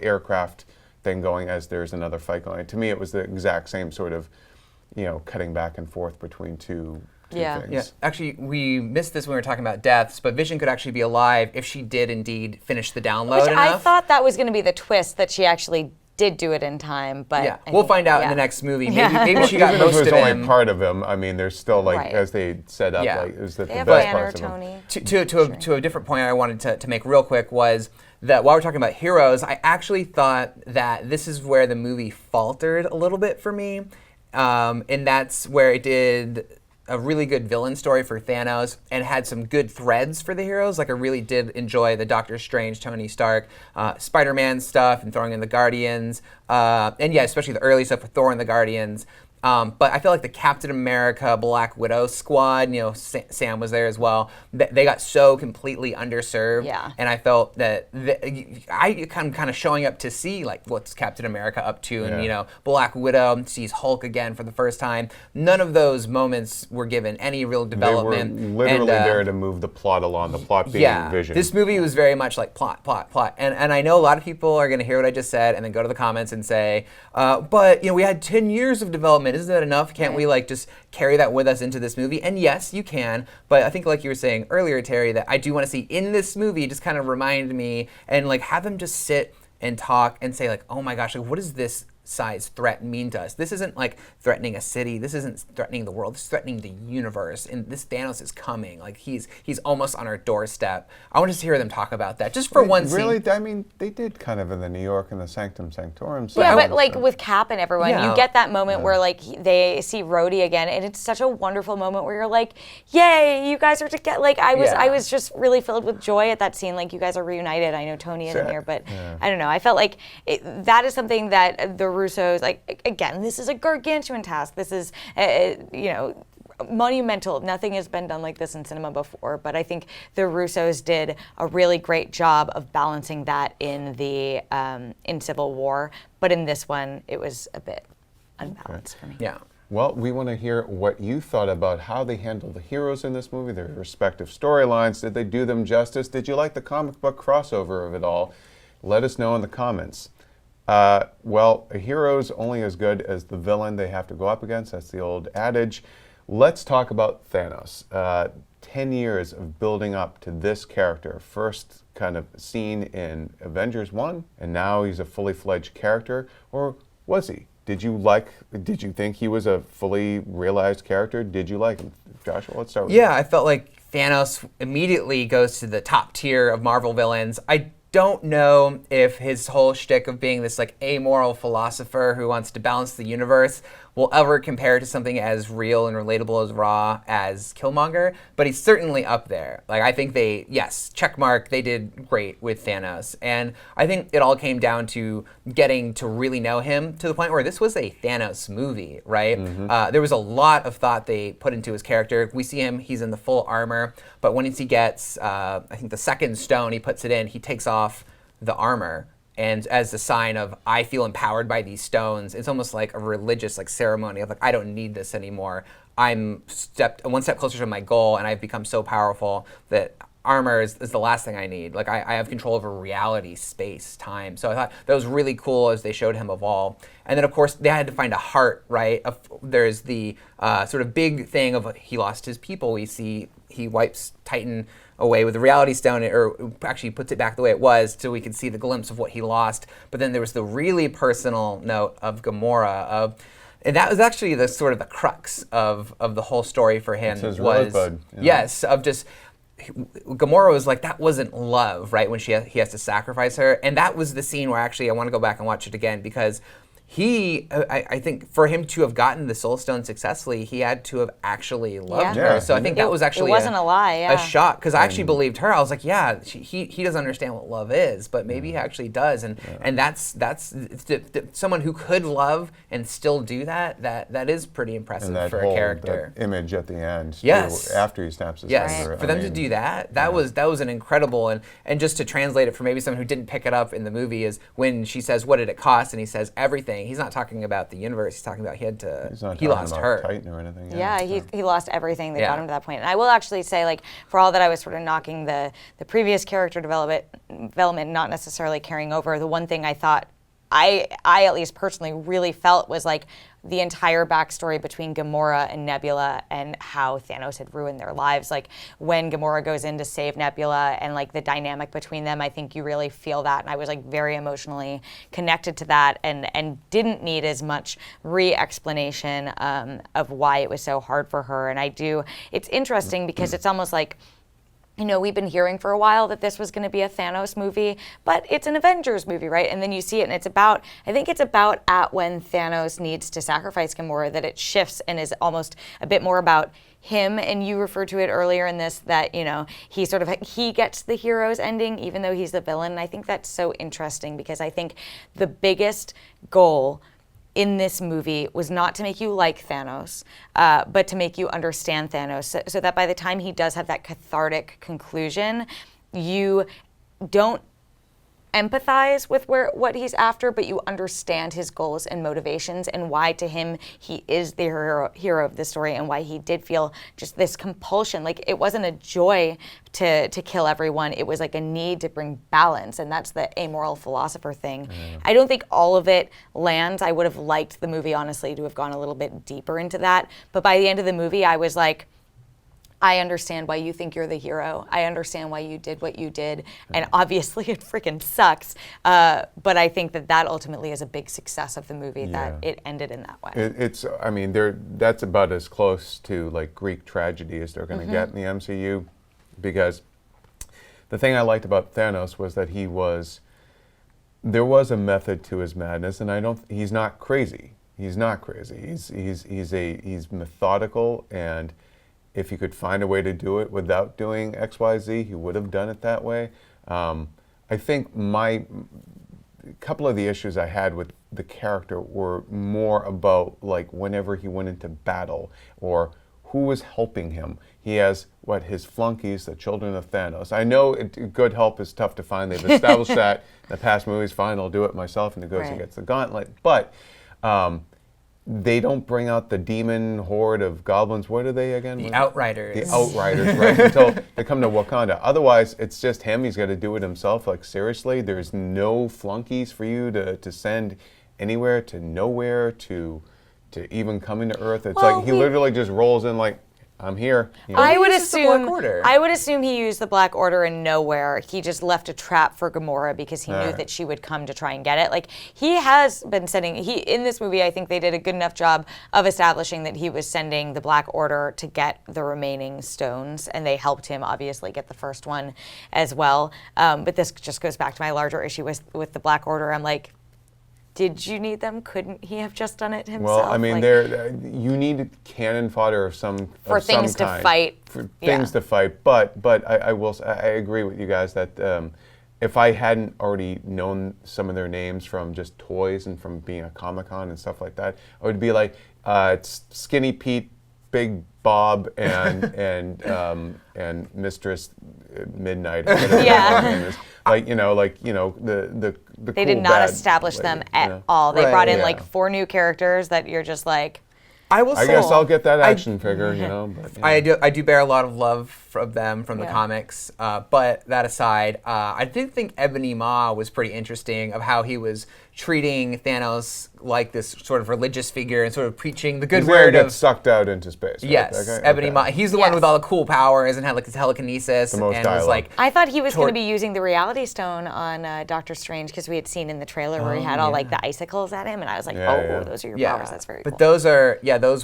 aircraft thing going as there's another fight going. To me, it was the exact same sort of, cutting back and forth between two things. Yeah, actually, we missed this when we were talking about deaths, but Vision could actually be alive if she did indeed finish the download enough. I thought that was going to be the twist, that she actually did do it in time, but we'll find out in the next movie. Maybe she got most of him. Even if it was only part of him, I mean, there's still as they set up, like, it was the best parts of him. To a different point I wanted to make real quick was that while we're talking about heroes, I actually thought that this is where the movie faltered a little bit for me, and that's where it did a really good villain story for Thanos and had some good threads for the heroes. Like, I really did enjoy the Doctor Strange, Tony Stark, Spider-Man stuff and throwing in the Guardians. And especially the early stuff with Thor and the Guardians. But I feel like the Captain America, Black Widow squad, Sam was there as well. They got so completely underserved. Yeah. And I felt that I'm kind of showing up to see like what's Captain America up to, and Black Widow sees Hulk again for the first time. None of those moments were given any real development. They were literally there to move the plot along. The plot being Vision. This movie was very much like plot. And I know a lot of people are going to hear what I just said and then go to the comments and say, but we had 10 years of development. Isn't that enough? Can't we like just carry that with us into this movie? And yes, you can. But I think, like you were saying earlier, Terry, that I do want to see in this movie just kind of remind me and like have them just sit and talk and say like, oh my gosh, like, what is this sized threat mean to us? This isn't like threatening a city. This isn't threatening the world. This is threatening the universe. And this Thanos is coming. Like he's almost on our doorstep. I want to hear them talk about that just for one scene. Really? I mean, they did kind of in the New York and the Sanctum Sanctorum. Yeah, but like with Cap and everyone, Yeah. you get that moment where like they see Rhodey again, and it's such a wonderful moment where you're like, "Yay, you guys are together!" Like I was just really filled with joy at that scene. Like you guys are reunited. I know Tony isn't here, but I don't know. I felt like that is something that the Russos, like, again, this is a gargantuan task. This is, monumental. Nothing has been done like this in cinema before, but I think the Russos did a really great job of balancing that in in Civil War. But in this one, it was a bit unbalanced for me. Yeah. Well, we want to hear what you thought about how they handled the heroes in this movie, their respective storylines. Did they do them justice? Did you like the comic book crossover of it all? Let us know in the comments. Well, a hero's only as good as the villain they have to go up against. That's the old adage. Let's talk about Thanos. 10 years of building up to this character. First kind of seen in Avengers 1, and now he's a fully fledged character. Or was he? Did you think he was a fully realized character? Did you like him? Joshua, let's start with you. Yeah, I felt like Thanos immediately goes to the top tier of Marvel villains. I don't know if his whole shtick of being this like amoral philosopher who wants to balance the universe will ever compare to something as real and relatable as raw as Killmonger, but he's certainly up there. Like I think check mark, they did great with Thanos. And I think it all came down to getting to really know him to the point where this was a Thanos movie, right? There was a lot of thought they put into his character. We see him, he's in the full armor, but once he gets, I think the second stone, he puts it in, he takes off the armor. And as a sign of, I feel empowered by these stones, it's almost like a religious like ceremony of like, I don't need this anymore. I'm one step closer to my goal, and I've become so powerful that armor is the last thing I need. Like I have control over reality, space, time. So I thought that was really cool as they showed him evolve. And then of course they had to find a heart, right? There's the sort of big thing of he lost his people. We see he wipes Titan away with the reality stone, or actually puts it back the way it was so we could see the glimpse of what he lost. But then there was the really personal note of Gamora, and that was actually the sort of the crux of the whole story for him. It's his was rosebud, you know? Yes, of just Gamora was like, that wasn't love, right? When he has to sacrifice her, and that was the scene where actually I want to go back and watch it again, because I think for him to have gotten the Soul Stone successfully, he had to have actually loved her. So I think that was actually it wasn't a lie, a shock, because I actually believed her. I was like, yeah, he doesn't understand what love is, but maybe he actually does, and that's someone who could love and still do that is pretty impressive for a character. That image at the end, yes, too, after he snaps his finger. For them to do that was an incredible, and just to translate it for maybe someone who didn't pick it up in the movie, is when she says, "What did it cost?" and he says, "Everything." He's not talking about the universe. He's talking about he lost her. Titan or anything. He lost everything that got him to that point. And I will actually say, like, for all that I was sort of knocking the previous character development, not necessarily carrying over, the one thing I thought I at least personally really felt was like the entire backstory between Gamora and Nebula and how Thanos had ruined their lives. Like when Gamora goes in to save Nebula and like the dynamic between them, I think you really feel that. And I was like very emotionally connected to that and didn't need as much re-explanation of why it was so hard for her. And it's interesting because it's almost like, you know, we've been hearing for a while that this was going to be a Thanos movie, but it's an Avengers movie, right? And then you see it, and I think it's about at when Thanos needs to sacrifice Gamora that it shifts and is almost a bit more about him. And you referred to it earlier in this that, you know, he gets the hero's ending even though he's the villain. And I think that's so interesting because I think the biggest goal in this movie was not to make you like Thanos, but to make you understand Thanos, so that by the time he does have that cathartic conclusion, you don't empathize with what he's after, but you understand his goals and motivations and why to him he is the hero of the story and why he did feel just this compulsion. Like it wasn't a joy to kill everyone, it was like a need to bring balance, and that's the amoral philosopher thing. I don't think all of it lands. I would have liked the movie honestly to have gone a little bit deeper into that, but by the end of the movie I was like, I understand why you think you're the hero. I understand why you did what you did. And obviously it freaking sucks. But I think that ultimately is a big success of the movie, that it ended in that way. I mean, that's about as close to like Greek tragedy as they're going to get in the MCU, because the thing I liked about Thanos was that there was a method to his madness, and he's not crazy. He's not crazy. He's methodical, and if he could find a way to do it without doing X, Y, Z, he would have done it that way. I think a couple of the issues I had with the character were more about like whenever he went into battle or who was helping him. He has his flunkies, the children of Thanos. I know good help is tough to find. They've established that in the past movies. Fine, I'll do it myself, and he goes and gets the gauntlet. But they don't bring out the demon horde of goblins. What are they again? The Outriders. The Outriders, right? Until they come to Wakanda. Otherwise, it's just him. He's got to do it himself. Like, seriously, there's no flunkies for you to send anywhere, to nowhere, to even coming to Earth. It's like he literally just rolls in like, I'm here. You know? I would It's just the Black Order. assume he used the Black Order in nowhere. He just left a trap for Gamora because he knew that she would come to try and get it. Like, he has been sending. In this movie, I think they did a good enough job of establishing that he was sending the Black Order to get the remaining stones, and they helped him obviously get the first one as well. But this just goes back to my larger issue with the Black Order. I'm like, did you need them? Couldn't he have just done it himself? Well, I mean, you need cannon fodder of some for of some things kind. to fight. For things to fight, but I agree with you guys that if I hadn't already known some of their names from just toys and from being at Comic-Con and stuff like that, I would be like, it's Skinny Pete, Big Bob, and Mistress Midnight. Yeah. The They cool did not bad establish lady, them at all. They Right. brought in Yeah. like 4 new characters that you're just like, I guess I'll get that action figure, you know. But, I do bear a lot of love of them from the comics, but that aside, I did think Ebony Maw was pretty interesting of how he was treating Thanos like this sort of religious figure and sort of preaching the good he's there to word get of sucked out into space. Right? yes, Okay, Ebony okay. Maw. He's the one with all the cool powers and had like the telekinesis The most and was dialogue. like. I thought he was going to be using the Reality Stone on Doctor Strange because we had seen in the trailer where he had all like the icicles at him, and I was like, those are your powers. That's very cool. But those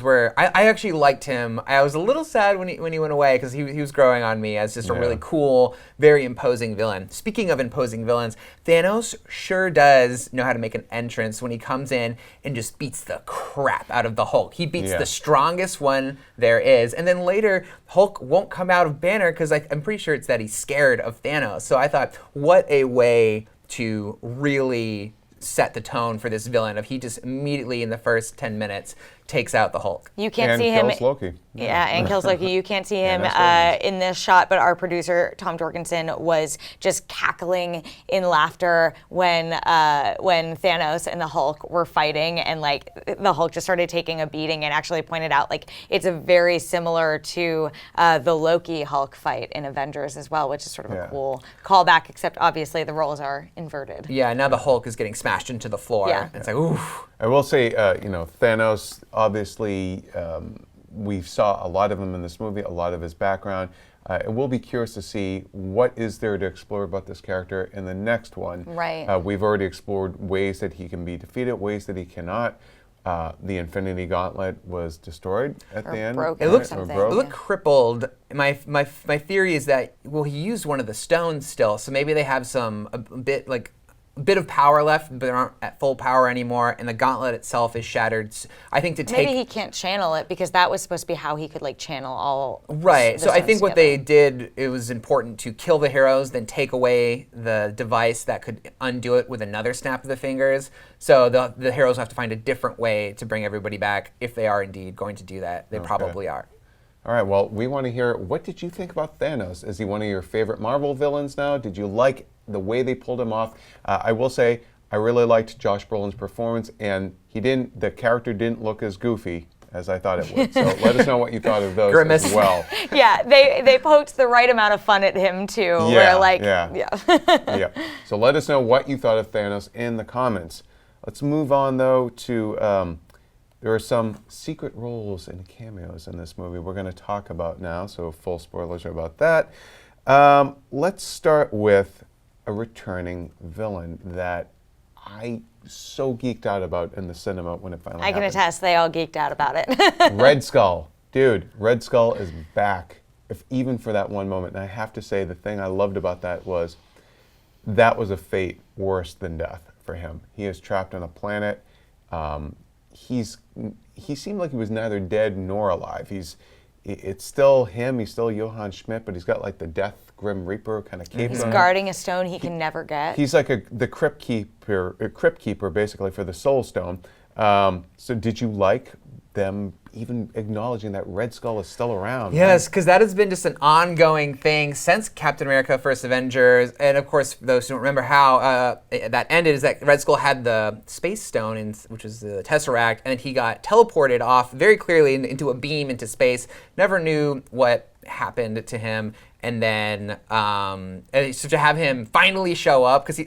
were. I actually liked him. I was a little sad when he went away because he was growing on me as just a really cool, very imposing villain. Speaking of imposing villains, Thanos sure does know how to make an entrance when he comes in and just beats the crap out of the Hulk. He beats the strongest one there is, and then later Hulk won't come out of Banner because I'm pretty sure it's that he's scared of Thanos. So I thought, what a way to really set the tone for this villain of he just immediately in the first 10 minutes takes out the Hulk. You can't And see him. kills Loki. Yeah, and kills Loki. You can't see him that's in this shot, but our producer Tom Jorgensen was just cackling in laughter when Thanos and the Hulk were fighting, and like the Hulk just started taking a beating, and actually pointed out like it's a very similar to the Loki Hulk fight in Avengers as well, which is sort of a cool callback. Except obviously the roles are inverted. Yeah, now the Hulk is getting smashed into the floor. Yeah. It's like, oof. I will say, Thanos, obviously, we saw a lot of him in this movie, a lot of his background. And we'll be curious to see what is there to explore about this character in the next one. Right. We've already explored ways that he can be defeated, ways that he cannot. The Infinity Gauntlet was destroyed at the end. broken It looks, or something. it looked crippled. My theory is that, well, he used one of the stones still, so maybe they have a bit of power left, but they aren't at full power anymore, and the gauntlet itself is shattered. I think Maybe he can't channel it because that was supposed to be how he could like channel all. Right. the So I stones think what together. they did, it was important to kill the heroes, then take away the device that could undo it with another snap of the fingers. So the heroes have to find a different way to bring everybody back if they are indeed going to do that. They probably are. All right, well, we want to hear, what did you think about Thanos? Is he one of your favorite Marvel villains now? Did you like the way they pulled him off? I will say, I really liked Josh Brolin's performance, and the character didn't look as goofy as I thought it would. So let us know what you thought of those Grimace. as well. Yeah, they poked the right amount of fun at him too. Yeah. So let us know what you thought of Thanos in the comments. Let's move on, though, to there are some secret roles and cameos in this movie we're going to talk about now, so full spoilers are about that. Let's start with a returning villain that I so geeked out about in the cinema when it finally happened. I can attest, they all geeked out about it. Red Skull. Dude, Red Skull is back, if even for that one moment. And I have to say, the thing I loved about that was a fate worse than death for him. He is trapped on a planet. He seemed like he was neither dead nor alive. It's still him. He's still Johann Schmidt, but he's got like the Death Grim Reaper kind of cape. He's on. guarding a stone he can never get. He's like the crypt keeper basically for the Soul Stone. So did you like them even acknowledging that Red Skull is still around? Yes, because that has been just an ongoing thing since Captain America: First Avengers, and of course, for those who don't remember how that ended, is that Red Skull had the Space Stone, which is the Tesseract, and then he got teleported off very clearly into a beam into space. Never knew what happened to him. And then, and so to have him finally show up, because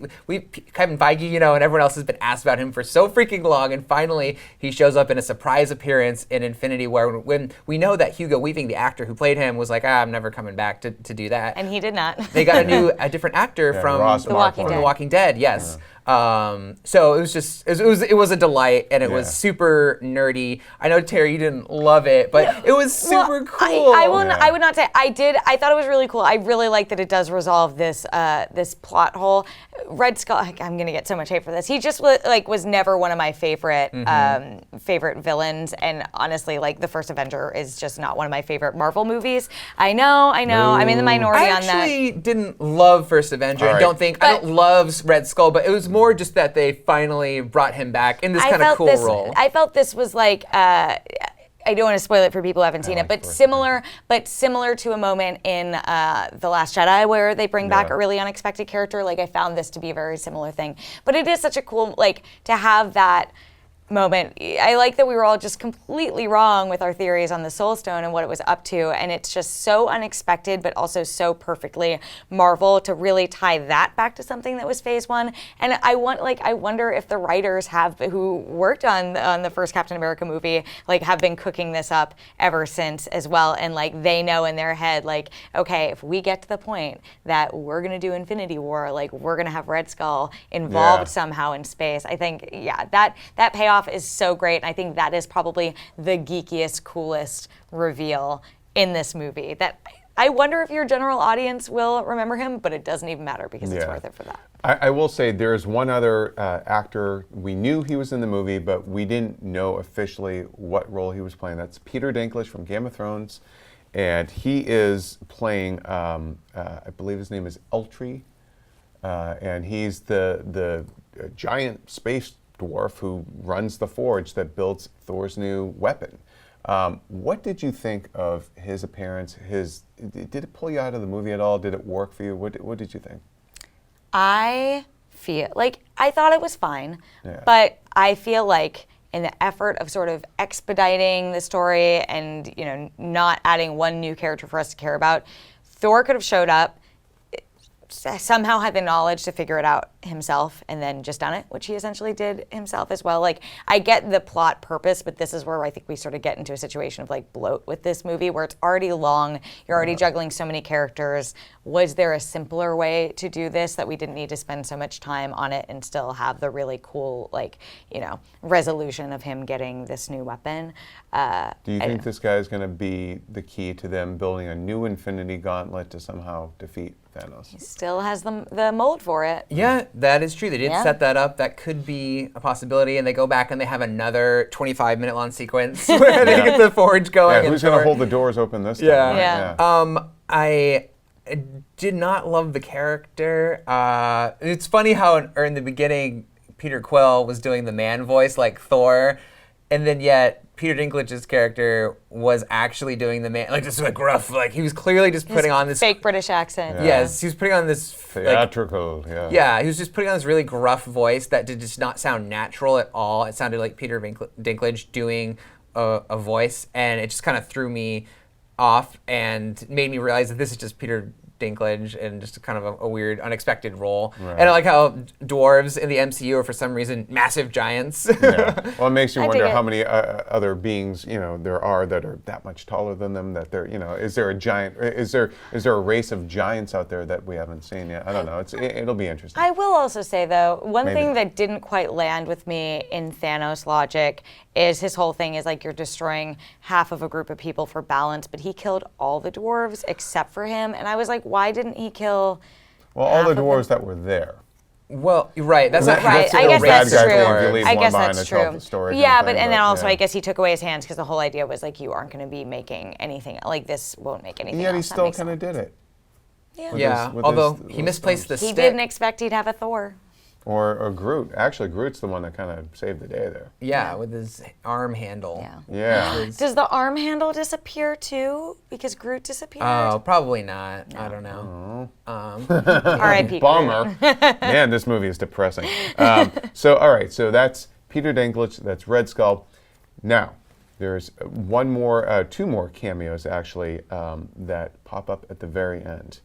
Kevin Feige, and everyone else has been asked about him for so freaking long, and finally he shows up in a surprise appearance in Infinity War, when we know that Hugo Weaving, the actor who played him, was like, I'm never coming back to do that. And he did not. They got a different actor from The Walking Dead, yes. So it was just it was a delight, and it was super nerdy. I know, Terry, you didn't love it, but it was super cool. I would not say I did. I thought it was really cool. I really like that it does resolve this this plot hole. Red Skull. I'm gonna get so much hate for this. He just was never one of my favorite favorite villains, and honestly, like the first Avenger is just not one of my favorite Marvel movies. I know. I'm in the minority on that. I actually didn't love First Avenger. Right. I don't love Red Skull, but it was more just that they finally brought him back in this kind of cool role. I felt this was like, I don't want to spoil it for people who haven't seen it, but similar to a moment in The Last Jedi where they bring back a really unexpected character. Like I found this to be a very similar thing. But it is such a cool, like, to have that moment. I like that we were all just completely wrong with our theories on the Soul Stone and what it was up to, and it's just so unexpected but also so perfectly Marvel to really tie that back to something that was Phase 1. And I wonder if the writers who worked on the first Captain America movie have been cooking this up ever since as well, and they know in their head okay, if we get to the point that we're gonna do Infinity War, we're gonna have Red Skull involved somehow in space. I think that payoff is so great, and I think that is probably the geekiest, coolest reveal in this movie. That I wonder if your general audience will remember him, but it doesn't even matter because it's worth it for that. I will say there's one other actor. We knew he was in the movie, but we didn't know officially what role he was playing. That's Peter Dinklage from Game of Thrones, and he is playing, I believe his name is Eltry, and he's the giant space dwarf who runs the forge that builds Thor's new weapon. What did you think of his appearance? Did it pull you out of the movie at all? Did it work for you? What did you think? I thought it was fine, but I feel like in the effort of sort of expediting the story and not adding one new character for us to care about, Thor could have showed up, somehow had the knowledge to figure it out himself and then just done it, which he essentially did himself as well. I get the plot purpose, but this is where I think we sort of get into a situation of bloat with this movie where it's already long, you're already juggling so many characters. Was there a simpler way to do this that we didn't need to spend so much time on it and still have the really cool resolution of him getting this new weapon? Do you think this guy is going to be the key to them building a new Infinity Gauntlet to somehow defeat Thanos? He still has the mold for it. Yeah, that is true. They did set that up. That could be a possibility. And they go back and they have another 25-minute long sequence where they get the forge going. Yeah, who's going to hold the doors open this time? Yeah. I did not love the character. It's funny how in the beginning, Peter Quill was doing the man voice like Thor, and then yet Peter Dinklage's character was actually doing the man, just gruff, he was clearly just putting on this fake British accent. Yeah. Yes, he was putting on this theatrical. Yeah, he was just putting on this really gruff voice that did just not sound natural at all. It sounded like Peter Dinklage doing a voice, and it just kind of threw me off and made me realize that this is just Peter Dinklage in just kind of a weird, unexpected role. Right. And I like how dwarves in the MCU are for some reason massive giants. Yeah. Well, it makes you I dig wonder it. how many other beings, there are that are that much taller than them. That they're, is there a giant? Is there a race of giants out there that we haven't seen yet? I don't know. It'll be interesting. I will also say, though, one Maybe. thing that didn't quite land with me in Thanos' logic is his whole thing is like you're destroying half of a group of people for balance, but he killed all the dwarves except for him. And I was like, why didn't he kill Well, all half the of them? dwarves that were there. Well, you're right. That's not Right, That's I the guess old bad that's guy true. thing. If you leave I one guess behind that's to tell true. the story Yeah, kind but of and thing, then also yeah. I guess he took away his hands because the whole idea was like you aren't going to be making anything like this won't make anything. Yet he else. That still makes kind of sense. did it. Yeah. Yeah, with although his he misplaced the He stick. didn't expect he'd have a Thor. Or Groot. Actually, Groot's the one that kind of saved the day there. Yeah, with his arm handle. Yeah. Yeah. Does the arm handle disappear too? Because Groot disappeared. Oh, probably not. I don't know. R.I.P. Bummer. Man, this movie is depressing. So, all right. So that's Peter Dinklage. That's Red Skull. Now, there's two more cameos actually that pop up at the very end.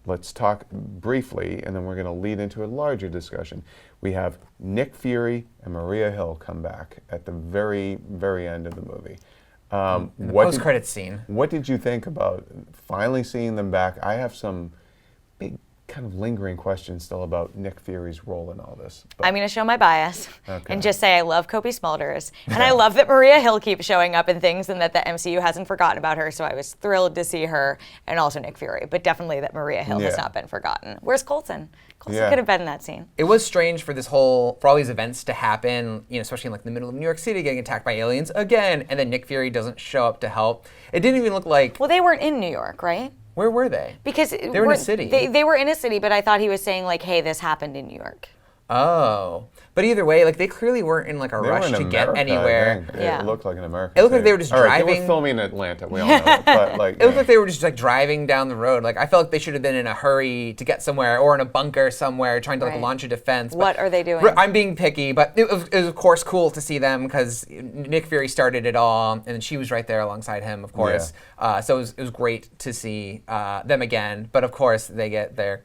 Let's talk briefly, and then we're going to lead into a larger discussion. We have Nick Fury and Maria Hill come back at the very, very end of the movie. In the post-credits scene. What did you think about finally seeing them back? I have some big kind of lingering questions still about Nick Fury's role in all this. But I'm going to show my bias Okay. and just say I love Kobe Smulders. And I love that Maria Hill keeps showing up in things and that the MCU hasn't forgotten about her. So I was thrilled to see her and also Nick Fury. But definitely that Maria Hill has Yeah. not been forgotten. Where's Coulson? Coulson Yeah. could have been in that scene. It was strange for all these events to happen, especially in like the middle of New York City getting attacked by aliens again, and then Nick Fury doesn't show up to help. It didn't even look like, Well, they weren't in New York, right? where were they? Because were in a city. They were in a city, but I thought he was saying like, hey, this happened in New York. Oh. But either way, like they clearly weren't in like a they were rush in to America, get I anywhere. think. Yeah. It looked like an American. It looked like thing. they were just All right, They driving- were filming in Atlanta. We all know that. But like, It looked like they were just like driving down the road. Like I felt like they should have been in a hurry to get somewhere or in a bunker somewhere trying to like Right. launch a defense. What But are they doing? I'm being picky, but it was of course cool to see them because Nick Fury started it all, and she was right there alongside him, of course. So it was great to see them again. But of course they get their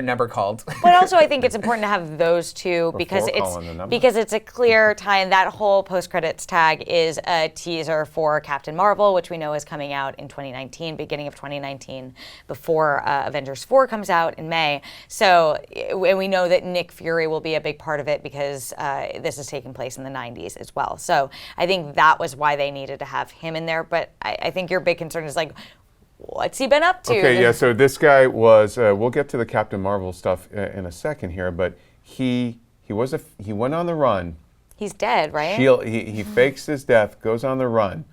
number called. But also, I think it's important to have those two because calling the number. it's a clear tie. That whole post-credits tag is a teaser for Captain Marvel, which we know is coming out in 2019, beginning of 2019, before Avengers 4 comes out in May. So, and we know that Nick Fury will be a big part of it because this is taking place in the 90s as well. So, I think that was why they needed to have him in there. But I think your big concern is like, what's he been up to? Okay, yeah, so this guy was, we'll get to the Captain Marvel stuff in a second here, but he went on the run. He's dead, right? He fakes his death, goes on the run,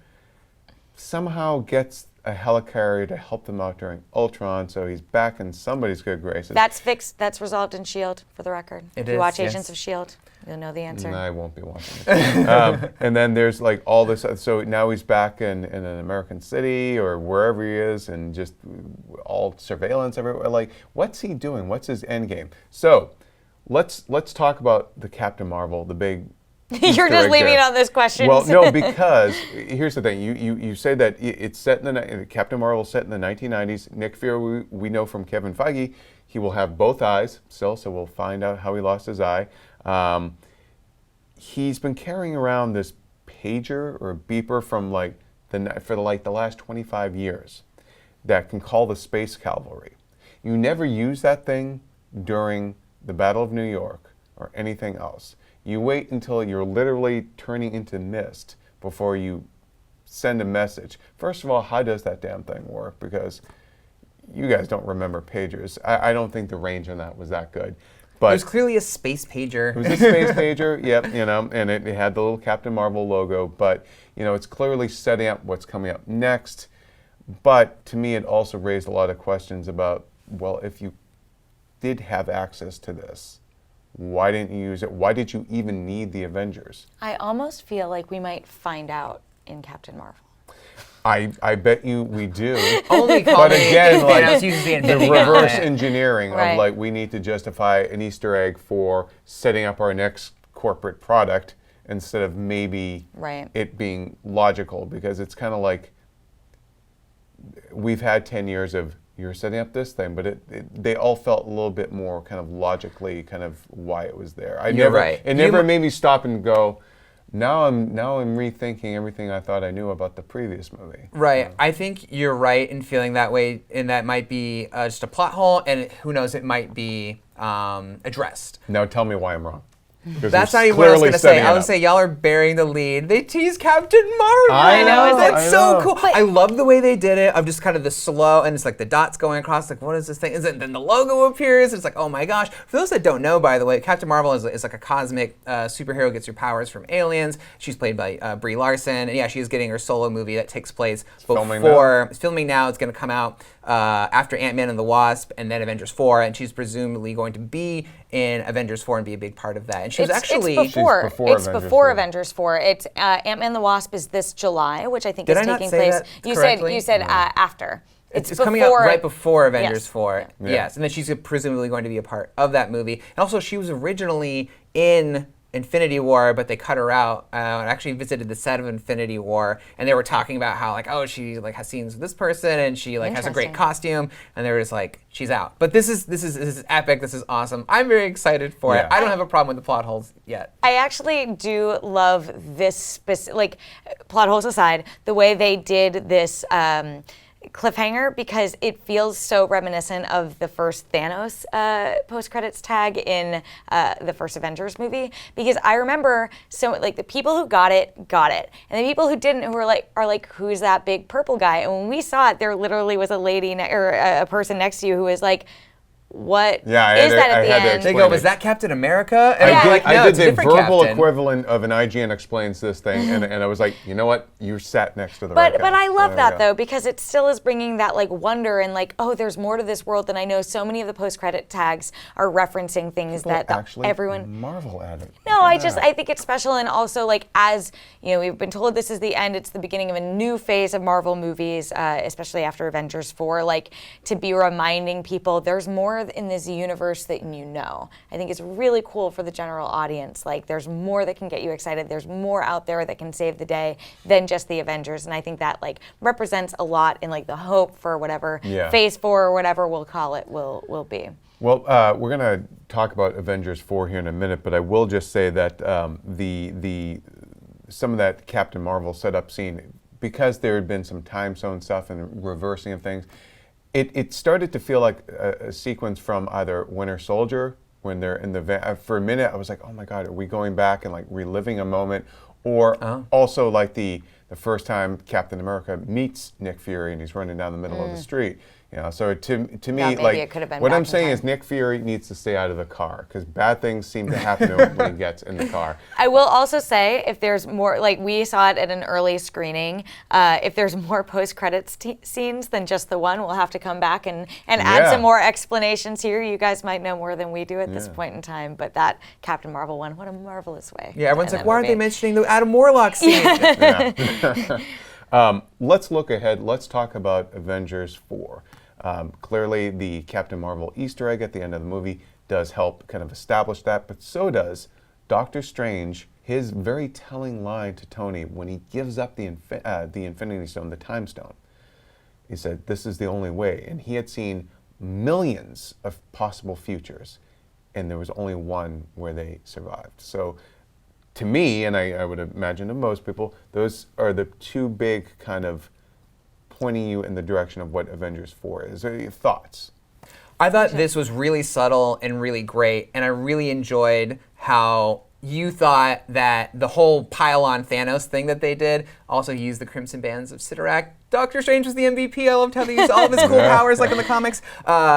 somehow gets a helicarrier to help them out during Ultron, so he's back in somebody's good graces. That's fixed. That's resolved in S.H.I.E.L.D., for the record. It If you is, watch yes. Agents of S.H.I.E.L.D., you'll know the answer. And I won't be watching it. And then there's like all this, so now he's back in an American city or wherever he is, and just all surveillance everywhere. Like, what's he doing? What's his end game? So let's talk about the Captain Marvel, the big You're Easter just egg leaving there. on those questions. Well, no, because here's the thing. You say that it's set in Captain Marvel set in the 1990s. Nick Fury, we know from Kevin Feige, he will have both eyes still, so we'll find out how he lost his eye. He's been carrying around this pager or beeper from the last 25 years that can call the space cavalry. You never use that thing during the Battle of New York or anything else. You wait until you're literally turning into mist before you send a message. First of all, how does that damn thing work? Because you guys don't remember pagers. I don't think the range on that was that good. But It was clearly a space pager. it was a space pager, yep, and it had the little Captain Marvel logo, but it's clearly setting up what's coming up next. But to me, it also raised a lot of questions about, well, if you did have access to this, why didn't you use it? Why did you even need the Avengers? I almost feel like we might find out in Captain Marvel. I bet you we do. Only But again, like Thanos uses the the Infinity reverse Gauntlet. engineering Right. of like we need to justify an Easter egg for setting up our next corporate product instead of maybe Right. it being logical, because it's kind of like we've had 10 years of you're setting up this thing, but they all felt a little bit more kind of logically kind of why it was there. You're right. It never made me stop and go, now I'm rethinking everything I thought I knew about the previous movie. Right. I think you're right in feeling that way, and that might be just a plot hole, and who knows, it might be addressed. Now tell me why I'm wrong. That's not even what I was going to say. I would say y'all are burying the lead. They tease Captain Marvel. I know. That's so cool. I love the way they did it. Of just kind of the slow, and it's like the dots going across. Like, what is this thing? And then the logo appears. It's like, oh my gosh. For those that don't know, by the way, Captain Marvel is like a cosmic superhero. Gets her powers from aliens. She's played by Brie Larson, and yeah, she's getting her solo movie that takes place before. It's filming now. It's going to come out after Ant-Man and the Wasp, and then Avengers 4, and she's presumably going to be in Avengers 4 and be a big part of that. And she was actually it's before Avengers 4. It's Ant-Man and the Wasp is this July, which I think is taking place. You said after. It's coming out right before Avengers 4. Yes, and then she's presumably going to be a part of that movie. And also, she was originally in Infinity War, but they cut her out. And actually visited the set of Infinity War, and they were talking about how she has scenes with this person, and she has a great costume, and they were just like, she's out. But this is epic. This is awesome. I'm very excited for it. I don't have a problem with the plot holes yet. I actually do love this plot holes aside, the way they did this cliffhanger, because it feels so reminiscent of the first Thanos post-credits tag in the first Avengers movie. Because I remember the people who got it, and the people who didn't, who are like, who's that big purple guy? And when we saw it, there literally was a lady or a person next to you who was like, what is that at the end? They go, was that Captain America? And I did the verbal equivalent of an IGN explains this thing, and I was like, you know what? You sat next to the right guy. But I love that, though, because it still is bringing that wonder and oh, there's more to this world than I know. So many of the post-credit tags are referencing things that everyone... Marvel added. No, I think it's special, and also as we've been told this is the end, it's the beginning of a new phase of Marvel movies, especially after Avengers 4, to be reminding people there's more in this universe that I think it's really cool for the general audience. There's more that can get you excited. There's more out there that can save the day than just the Avengers, and I think that represents a lot in the hope for whatever Phase 4 or whatever we'll call it will be. Well, we're going to talk about Avengers 4 here in a minute, but I will just say that some of that Captain Marvel setup scene, because there had been some time zone stuff and reversing of things, it started to feel like a sequence from either Winter Soldier, when they're in the van. For a minute, I was like, oh my God, are we going back and reliving a moment? Or also the first time Captain America meets Nick Fury and he's running down the middle of the street. So to me, it could have been what I'm saying is Nick Fury needs to stay out of the car, because bad things seem to happen to him when he gets in the car. I will also say, if there's more, we saw it at an early screening, if there's more post-credits scenes than just the one, we'll have to come back and add some more explanations here. You guys might know more than we do at this point in time, but that Captain Marvel one, what a marvelous way. Yeah, everyone's like, why aren't they mentioning the Adam Warlock scene? Let's look ahead. Let's talk about Avengers 4. Clearly, the Captain Marvel Easter egg at the end of the movie does help kind of establish that, but so does Doctor Strange, his very telling line to Tony when he gives up the Infinity Stone, the Time Stone. He said, this is the only way. And he had seen millions of possible futures, and there was only one where they survived. So to me, and I would imagine to most people, those are the two big kind of pointing you in the direction of what Avengers 4 is. Your thoughts? I thought this was really subtle and really great, and I really enjoyed how you thought that the whole pile-on Thanos thing that they did also used the Crimson Bands of Cyttorak. Doctor Strange was the MVP. I loved how they used all of his cool powers, like in the comics.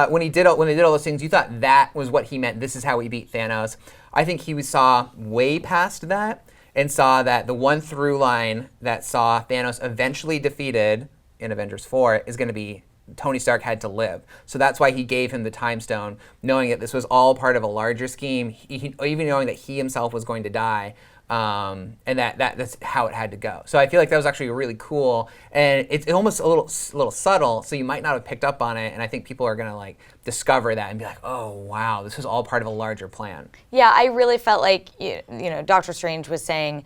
When they did all those things, you thought that was what he meant. This is how he beat Thanos. I think he saw way past that and saw that the one through line that saw Thanos eventually defeated in Avengers 4 is going to be Tony Stark had to live. So that's why he gave him the Time Stone, knowing that this was all part of a larger scheme, even knowing that he himself was going to die, and that's how it had to go. So I feel like that was actually really cool, and it's almost a little subtle, so you might not have picked up on it, and I think people are going to discover that and be like, oh wow, this was all part of a larger plan. Yeah, I really felt like, Doctor Strange was saying,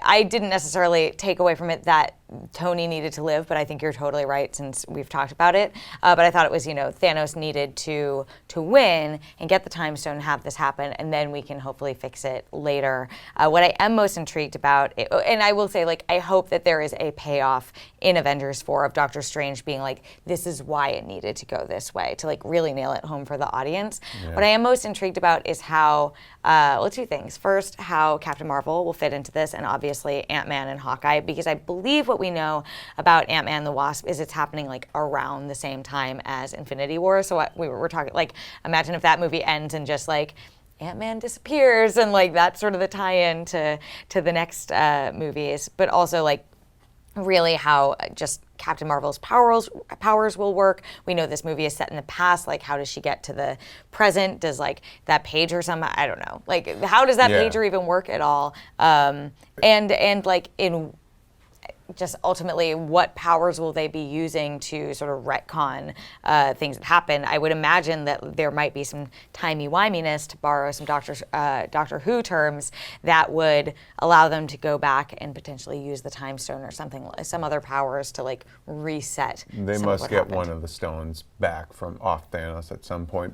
I didn't necessarily take away from it that Tony needed to live, but I think you're totally right since we've talked about it. But I thought it was, Thanos needed to win and get the Time Stone and have this happen, and then we can hopefully fix it later. What I am most intrigued about, and I will say, like, I hope that there is a payoff in Avengers 4 of Doctor Strange being like, this is why it needed to go this way, to like really nail it home for the audience. Yeah. What I am most intrigued about is how, two things. First, how Captain Marvel will fit into this, and obviously Ant-Man and Hawkeye, because I believe what we know about Ant-Man and the Wasp is it's happening like around the same time as Infinity War. So we were talking, like, imagine if that movie ends and just like Ant-Man disappears, and like that's sort of the tie-in to the next movies, but also like really how just Captain Marvel's powers will work. We know this movie is set in the past. Like, how does she get to the present? Does like that pager somehow? I don't know. Like, how does that pager even work at all? And like in just ultimately, what powers will they be using to sort of retcon things that happen? I would imagine that there might be some timey-wiminess, to borrow some Doctor Who terms, that would allow them to go back and potentially use the Time Stone or some other powers to like reset. They must get one of the stones back from off Thanos at some point.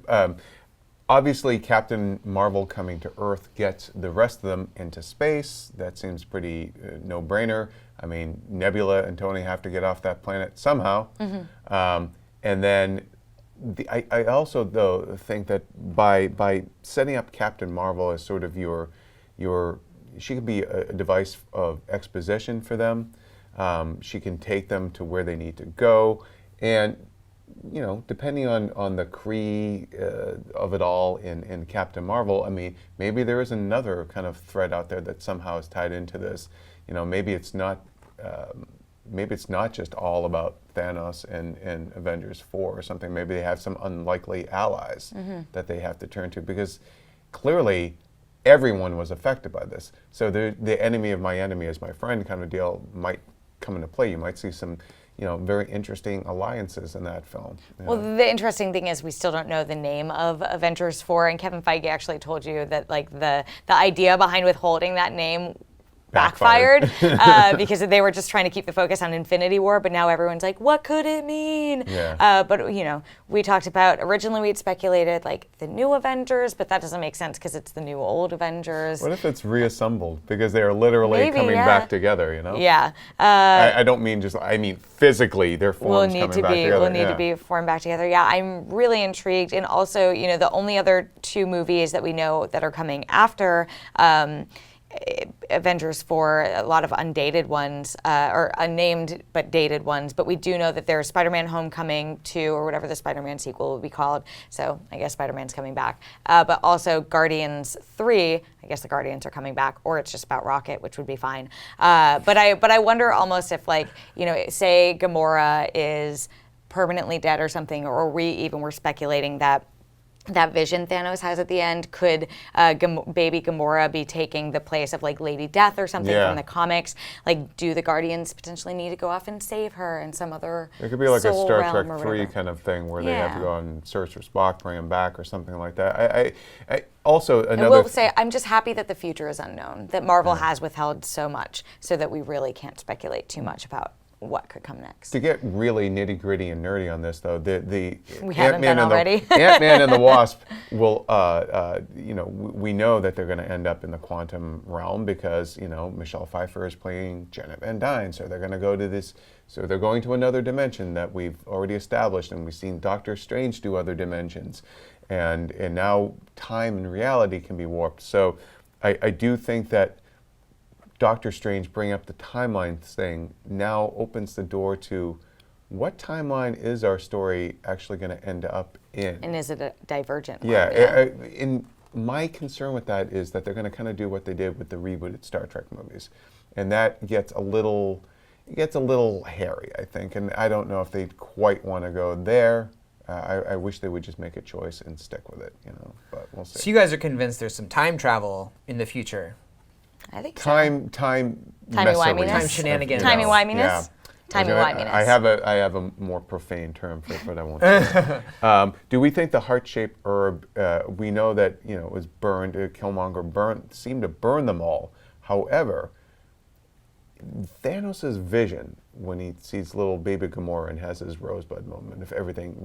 Obviously, Captain Marvel coming to Earth gets the rest of them into space. That seems pretty no-brainer. I mean, Nebula and Tony have to get off that planet somehow. Mm-hmm. And then I also, though, think that by setting up Captain Marvel as sort of she could be a device of exposition for them. She can take them to where they need to go. And depending on the Kree of it all in Captain Marvel, I mean, maybe there is another kind of thread out there that somehow is tied into this. Maybe it's not just all about Thanos and Avengers 4 or something. Maybe they have some unlikely allies that they have to turn to, because clearly everyone was affected by this. So the enemy of my enemy is my friend kind of deal might come into play. You might see some very interesting alliances in that film. Well, the interesting thing is we still don't know the name of Avengers 4, and Kevin Feige actually told you that like the idea behind withholding that name backfired because they were just trying to keep the focus on Infinity War, but now everyone's like, what could it mean? Yeah. But we talked about, originally we'd speculated like the new Avengers, but that doesn't make sense because it's the new old Avengers. What if it's reassembled? Because they are literally coming back together, Yeah. I don't mean I mean physically their forms coming back together. Will need to be formed back together. Yeah, I'm really intrigued. And also, the only other two movies that we know that are coming after Avengers 4, a lot of undated ones, or unnamed but dated ones, but we do know that there's Spider-Man Homecoming 2, or whatever the Spider-Man sequel will be called, so I guess Spider-Man's coming back, but also Guardians 3, I guess the Guardians are coming back, or it's just about Rocket, which would be fine, but I wonder almost if, like, say Gamora is permanently dead or something, or we're speculating that vision Thanos has at the end, could baby Gamora be taking the place of like Lady Death or something from the comics? Like, do the Guardians potentially need to go off and save her in some other It could be like a Star Trek 3 whatever. kind of thing where they have to go and search for Spock, bring him back or something like that. I also another... I will say, I'm just happy that the future is unknown, that Marvel has withheld so much so that we really can't speculate too much about what could come next. To get really nitty gritty and nerdy on this, though, the we haven't been already. Ant-Man and the Wasp will, we know that they're going to end up in the quantum realm because Michelle Pfeiffer is playing Janet Van Dyne, so they're going to go to this. So they're going to another dimension that we've already established, and we've seen Doctor Strange do other dimensions, and now time and reality can be warped. So I do think that Doctor Strange bringing up the timeline thing now opens the door to what timeline is our story actually going to end up in? And is it a divergent one? Yeah. My concern with that is that they're going to kind of do what they did with the rebooted Star Trek movies. And that gets a little hairy, I think. And I don't know if they quite want to go there. I wish they would just make a choice and stick with it, but we'll see. So you guys are convinced there's some time travel in the future? I think time Timey-wiminess. Time shenanigans. Timey-wiminess. Yeah. Timey-wimeyness. I have a more profane term for it, but I won't say it. Do we think the heart-shaped herb, we know that, it was burned, Killmonger seemed to burn them all. However, Thanos' vision when he sees little baby Gamora and has his rosebud moment of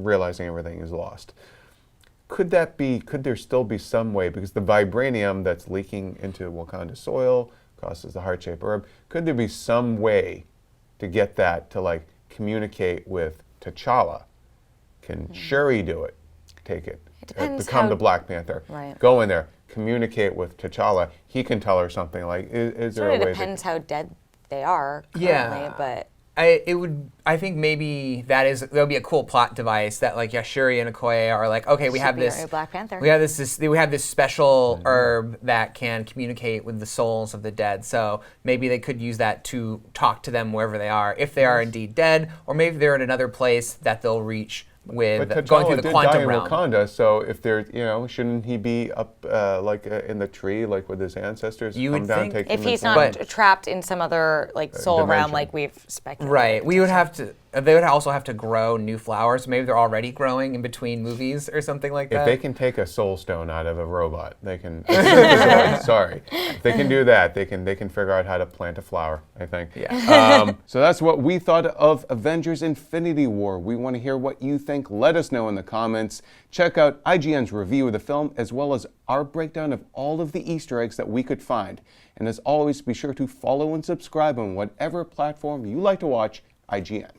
realizing everything is lost. Could there still be some way, because the vibranium that's leaking into Wakanda soil causes the heart-shaped herb, could there be some way to get that to communicate with T'Challa? Can Shuri do it? Take it. Depends Become how- the Black Panther. Right. Go in there, communicate with T'Challa. He can tell her something is there a Sort of way depends how dead they are currently, Yeah. but I think maybe that'll be a cool plot device that Shuri and Okoye are okay, we have Should be this our Black Panther. we have this special herb that can communicate with the souls of the dead. So maybe they could use that to talk to them wherever they are, if they are indeed dead, or maybe they're in another place that they'll reach with But going through T'Challa the did quantum die in realm. Wakanda, so if there, shouldn't he be up in the tree with his ancestors? You come would down, think- take if them he's and- not trapped in some other soul realm dimension. like we've speculated. Right. We would have to. They would also have to grow new flowers. Maybe they're already growing in between movies or something like that. If they can take a soul stone out of a robot, they can. Sorry, if they can do that, they can figure out how to plant a flower. I think. Yeah. So that's what we thought of Avengers: Infinity War. We want to hear what you think. Let us know in the comments. Check out IGN's review of the film as well as our breakdown of all of the Easter eggs that we could find. And as always, be sure to follow and subscribe on whatever platform you like to watch IGN.